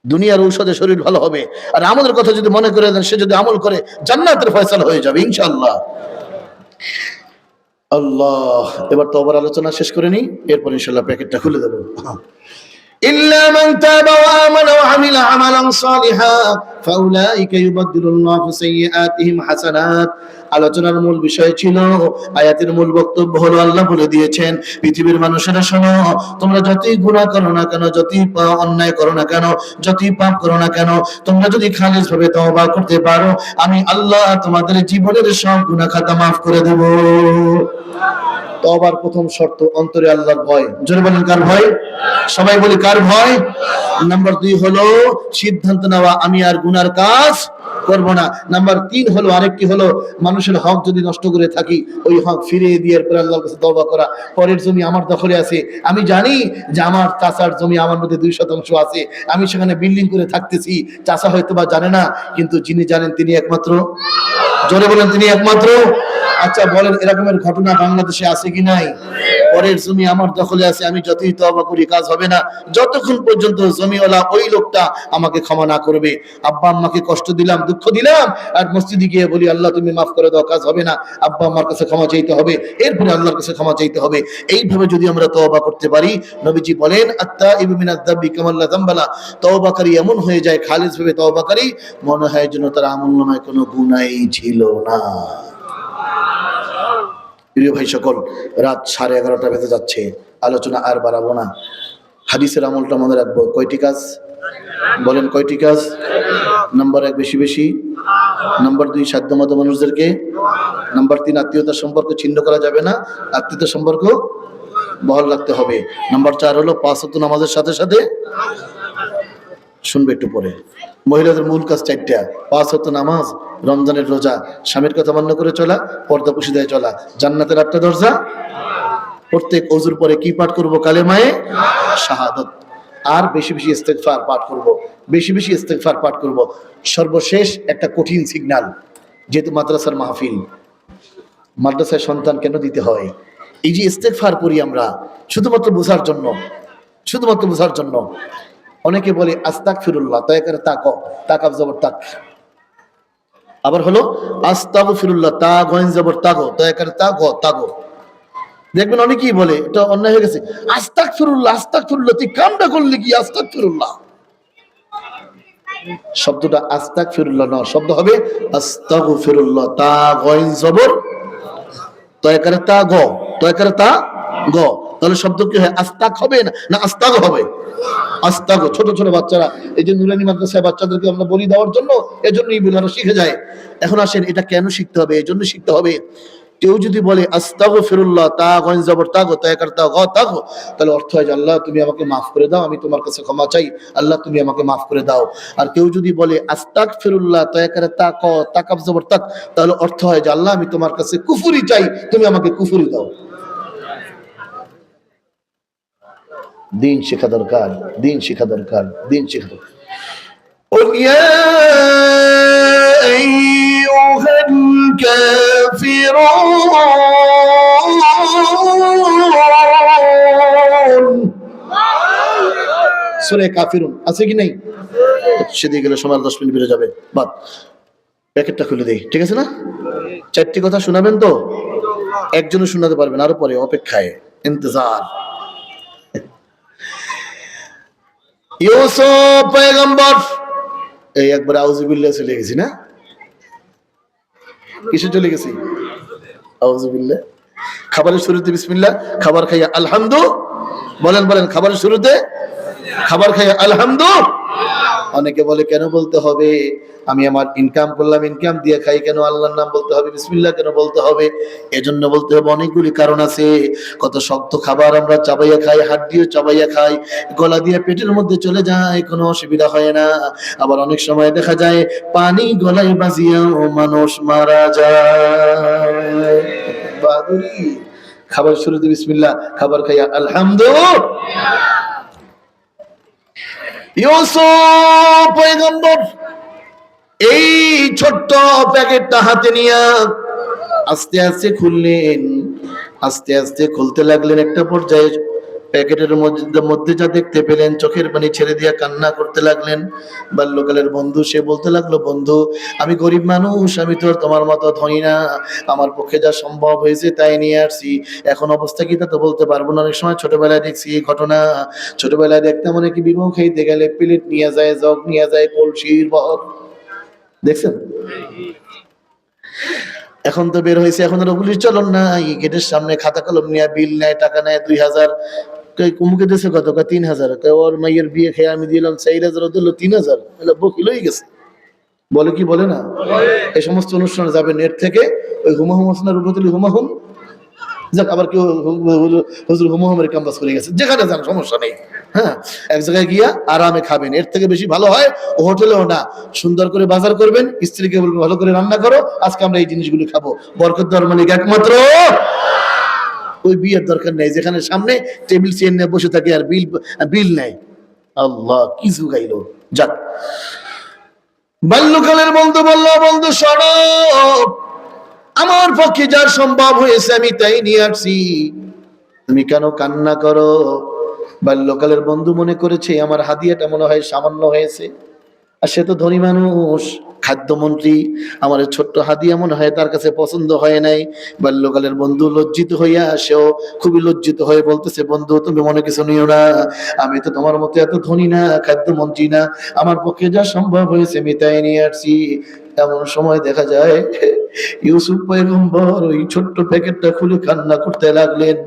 দুনিয়ার ঔষধে শরীর ভালো হবে, আর আমলের কথা যদি মনে করে দেন, সে যদি আমল করে জান্নাতের ফয়সালা হয়ে যাবে ইনশাআল্লাহ। আল্লাহ, এবার তওবার আলোচনা শেষ করে নিই, এরপর ইনশাআল্লাহ প্যাকেটটা খুলে দেব। إلا من تاب وآمن وعمل عملا صالحا فأولئك يبدل الله سيئاتهم حسنات। আলোচনার মূল বিষয় ছিল, আয়াতের মূল বক্তব্য হলো আল্লাহ বলে দিয়েছেন পৃথিবীর মানুষেরা শোনো, তোমরা যতই গুনাহ করো না কেন, যতই অন্যায় করো না কেন, যতই পাপ করো না কেন, তোমরা যদি খালিস ভাবে তওবা করতে পারো, আমি আল্লাহ তোমাদের জীবনের সব গুনাহ খাতা মাফ করে দেব। তওবার প্রথম শর্ত অন্তরে আল্লাহর ভয়। জোরে বলেন কার ভয়? সবাই বলি কার ভয়? নাম্বার 2 হলো সিদ্ধান্ত নেওয়া আমি আর গুনার কাজ করব না। নাম্বার 3 হলো, আরেকটি হলো মানুষের হক যদি নষ্ট করে থাকি, ওই হক ফিরিয়ে দিয়ে এরপর আল্লাহর কাছে তওবা করা। পরের জমি আমার দখলে আছে, আমি জানি যে আমার চাচার জমি আমার মধ্যে 2% আছে, আমি সেখানে বিল্ডিং করে থাকতেছি, চাচা হয়তো বা জানে না, কিন্তু যিনি জানেন তিনি একমাত্র। জোরে বলেন তিনি একমাত্র। আচ্ছা বলেন, এরকমের ঘটনা বাংলাদেশে আছে কি নাই? পরের জমি আমার দখলে আছে, আমি যতই তওবা করি কাজ হবে না, যতক্ষণ পর্যন্ত জমিওয়ালা ওই লোকটা আমাকে ক্ষমা না করবে। আব্বা আম্মাকে কষ্ট দিলাম, দুঃখ দিলাম, আর মসজিদে গিয়ে বলি আল্লাহ তুমি মাফ করে দাও, কাজ হবে না। আব্বা আম্মার কাছে ক্ষমা চাইতে হবে, এরপরে আল্লাহর কাছে ক্ষমা চাইতে হবে। এইভাবে যদি আমরা তওবা করতে পারি, নবীজি বলেন আত-তাইবু মিনাজ যামবি কামান লা যামবা লা, তওবাকারী এমন হয়ে যায়, খালিস ভাবে তওবাকারী, মনে হয় যেন তার আমলনামায় কোনো গুনাহই ছিল না। প্রিয় ভাই সকল, রাত 11:30 বেজে যাচ্ছে, আলোচনা আর বাড়াবো না। হাদিসের আমলটা মনে রাখবো। কয়টি কাজ বলেন? কয়টি কাজ? নাম্বার 1 বেশি বেশি, নাম্বার 2 সাধ্যমতো মানুষদেরকে, নাম্বার 3 আত্মীয়তার সম্পর্ক ছিন্ন করা যাবে না, আত্মীয়তার সম্পর্ক বহাল রাখতে হবে। নাম্বার 4 হলো 5 ওয়াক্ত নামাজের সাথে সাথে, শুনবে একটু পরে, মহিলাদের মূল কাজ 4টা: 5 ওয়াক্ত নামাজ, রমজানের রোজা, স্বামীর কথা মান্য করে চলা, পর্দা পুশিদায় চলা, জান্নাতের 8টা দরজা। প্রত্যেক ওযুর পরে কি পাঠ করব? কালেমায়ে শাহাদাত। আর বেশি বেশি ইস্তেগফার পাঠ করব, বেশি বেশি ইস্তেগফার পাঠ করব। সর্বশেষ একটা কঠিন সিগন্যাল, যেহেতু মাদ্রাসার মাহফিল, মাদ্রাসায় সন্তান কেন দিতে হয়? এই যে ইস্তেগফার করি আমরা শুধুমাত্র বোঝার জন্য, শুধুমাত্র বোঝার জন্য। অনেকে বলে আস্তাগফিরুল্লাহ, তাই করে তাক, তাকাব জবর তাক। আবার হলো আস্তাগফিরুল্লাহ, তা গয়েন জবর তাগো, তাই করে তাগো তাগো। দেখবেন অনেকেই বলে এটা অন্যায় হয়ে গেছে, আস্তাগফিরুল্লাহ আস্তাগফিরুল্লাহ, তুই কামটা করলি কি? আস্তাগফিরুল্লাহ শব্দটা আস্তাগফিরুল্লাহ না, শব্দ হবে আস্তাগফিরুল্লাহ, তা গয়েন জবর তাই করে তাগো, তাই করে তা গো। তাহলে শব্দ কি হয়? আস্তাক হবে না আস্তাগ হবে? আস্তাগ। ছোট ছোট বাচ্চারা, এই যে নুরানি মাদ্রাসায় বাচ্চাদেরকে আমরা বলি দেওয়ার জন্য, এজন্যই বলানো শিখে যায়। এখন আসেন, এটা কেন শিখতে হবে? এই জন্য শিখতে হবে, কেউ যদি বলে আস্তাগফিরুল্লাহ, তা গয়েন জবর তাগো, তাই করে তা গো তাগো, তাহলে অর্থ হয় যে আল্লাহ তুমি আমাকে মাফ করে দাও, আমি তোমার কাছে ক্ষমা চাই, আল্লাহ তুমি আমাকে মাফ করে দাও। আর কেউ যদি বলে আস্তাগফিরুল্লাহ, তাই করে তাক, তাকাব জবর তাক, তাহলে অর্থ হয় যে আল্লাহ আমি তোমার কাছে কুফরি চাই, তুমি আমাকে কুফরি দাও। দিন শেখা দরকার, দিন শেখা দরকার, দিন শেখা দরকার। قل يا أيها الكافرون, সূরা কাফিরুন আছে কি নাই? সেদিকে গেলে সময় 10 মিনিট বেড়ে যাবে। বাদ, প্যাকেটটা খুলে দেই, ঠিক আছে না? 4টি কথা শোনাবেন তো? একজনও শোনাতে পারবেন, আরো পরে অপেক্ষায়, ইন্তজার। ইউসুফ পয়গম্বর, এই একবার আউযুবিল্লাহ চলে গেছি না? কিসে চলে গেছি? আউযুবিল্লাহ। খাবারের শুরুতে বিসমিল্লাহ, খাবার খাইয়া আলহামদু বলেন, বলেন খাবারের শুরুতে, খাবার খাইয়া আলহামদু। অনেকে বলে কেন বলতে হবে? আমি আমার ইনকাম করলাম, ইনকাম দিয়ে খাই, কেন আল্লাহর নাম বলতে হবে, বিসমিল্লাহ কেন বলতে হবে? এজন্য বলতে হবে, অনেকগুলি কারণ আছে। কত শক্ত খাবার আমরা চাবাইয়া খাই, হাত দিয়ে চাবাইয়া খাই, গলা দিয়ে পেটের মধ্যে চলে যায়, কোনো অসুবিধা হয় না। আবার অনেক সময় দেখা যায় পানি গলায় বাজিয়াও মানুষ মারা যায়। বাদুরি। খাবার শুরুতে বিসমিল্লাহ, খাবার খাইয়া আলহামদুলিল্লাহ। ইউসুফ পয়গম্বর এই ছোট্ট প্যাকেটটা হাতে নিয়ে আস্তে আস্তে খুললেন, আস্তে আস্তে খুলতে লাগলেন। একটা পর্যায়ে প্যাকেটের মধ্যে যা দেখতে পেলেন, চোখের পানি ছেড়ে দিয়ে কান্না করতে লাগলেন। বাল্যকালের বন্ধু, সে বলতে লাগলো, বন্ধু আমি গরিব মানুষ, আমি তো তোমার মতো ধনী না, আমার পক্ষে যা সম্ভব হয়েছে তাই নিয়ে আসছি। এখন অবস্থা কি তা তো বলতে পারবো না। অনেক সময় ছোটবেলায় দেখছি এই ঘটনা, ছোটবেলায় দেখতাম অনেকে বিবাহ খাইতে গেলে প্লেট নিয়ে যায়, জগ নিয়ে যায়, কলসির বহর, দেখছেন? এখন তো বের হয়েছে, এখন ওগুলির চলন নাই। গেটের সামনে খাতা কলম নিয়ে বিল নেয়, টাকা নেয় 2000, কুমুকে দিয়েছে কত? 3000। ওর মাইয়ের বিয়ে খেয়ে আমি দিলাম 4000, দিল 3000, বকিলই গেছে। বলে কি বলে না? এই সমস্ত অনুষ্ঠানে যাবে নেট থেকে, ওই হুমাহুম হোসেনের উপরে হুমাহুম, যাক, আবার কেউ হুজুর হুমাহুমের কামবাজ করে গেছে, যেখানে যান সমস্যা নেই। হ্যাঁ, এক জায়গায় গিয়া আরামে খাবেন, এর থেকে বেশি ভালো হয় ও হোটেলেও না, সুন্দর করে বাজার করবেন, স্ত্রীকে বলবেন ভালো করে রান্না করো, আজকে আমরা এই জিনিসগুলো খাবো। বরকত দেওয়ার মালিক একমাত্র। ওই বিয়ের দরকার নেই, যেখানে সামনে টেবিল চেয়ার নিয়ে বসে থাকে আর বিল নেয়। আল্লাহ কি জুগাইলো। যাক, বাল্যকালের বন্ধু বলল, বন্ধু শোনো, আমার পক্ষে যা সম্ভব হয়েছে আমি তাই নিয়ে আসছি, তুমি কেন কান্না করো? বাল্যকালের বন্ধু মনে করেছে আমার হাদিয়াটা মনে হয় সামান্য হয়েছে, আর সে তো ধনী মানুষ, খাদ্যমন্ত্রী, আমার ছোট্ট হাদিয়া মনে হয় তার কাছে পছন্দ হয় নাই। বাল্যকালের বন্ধু লজ্জিত হইয়া, সেও খুবই লজ্জিত হয়ে বলতেছে, বন্ধু তুমি মনে কিছু নিও না, আমি তো তোমার মতো এত ধনী না, খাদ্যমন্ত্রী না, আমার পক্ষে যা সম্ভব হয়েছে আমি তাই নিয়ে আসছি। এমন সময় দেখা যায় ইউসুফ পয়গম্বর ওই ছোট্ট প্যাকেটটা খুলে কান্না করতে লাগলেন।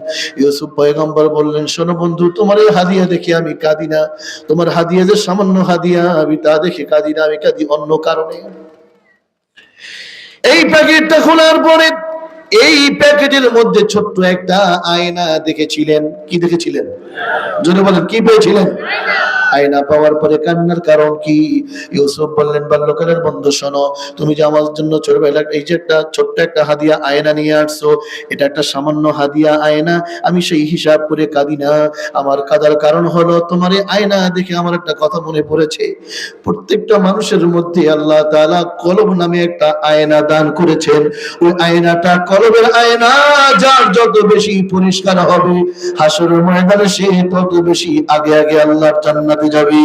ইউসুফ পয়গম্বর বললেন, শোনো বন্ধু, তোমার এই হাদিয়া দেখে আমি কাঁদি না, তোমার হাদিয়া যে সামান্য হাদিয়া আমি তা দেখে কাঁদি না, আমি কাঁদি অন্য কারণে। এই প্যাকেটটা খোলার পরে এই প্যাকেটের মধ্যে ছোট্ট একটা আয়না দেখেছিলেন। কি দেখেছিলেন? জোরে বলেন, কি পেয়েছিলেন? আয়না পাওয়ার পরে কান্নার কারণ কি? ইউসুফ বললেন, বাল্যকালের বন্ধু শোনো, তুমি যে আমার জন্য ছোটবেলা এই যে একটা ছোট্ট একটা হাদিয়া আয়না নিয়ে আসছো, এটা একটা সামান্য হাদিয়া আয়না, আমি সেই হিসাব করে কাঁদি না। আমার কাঁদার কারণ হলো তোমার এই আয়না দেখে আমার একটা কথা মনে পড়েছে। প্রত্যেকটা মানুষের মধ্যে আল্লাহ তাআলা কলব নামে একটা আয়না দান করেছেন। ওই আয়নাটা কলবের আয়না, যার যত বেশি পরিষ্কার হবে হাসরের ময়দানে সে তত বেশি আগে আগে আল্লাহর জান্নাতে যাবে।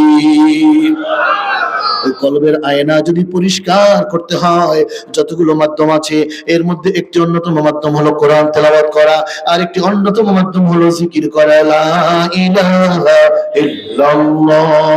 ওই কলবের আয়না যদি পরিষ্কার করতে হয়, যতগুলো মাধ্যম আছে এর মধ্যে একটি অন্যতম মাধ্যম হলো কোরআন তেলাওয়াত করা, আর একটি অন্যতম মাধ্যম হলো জিকির করা, লা ইলাহা ইল্লাল্লাহ।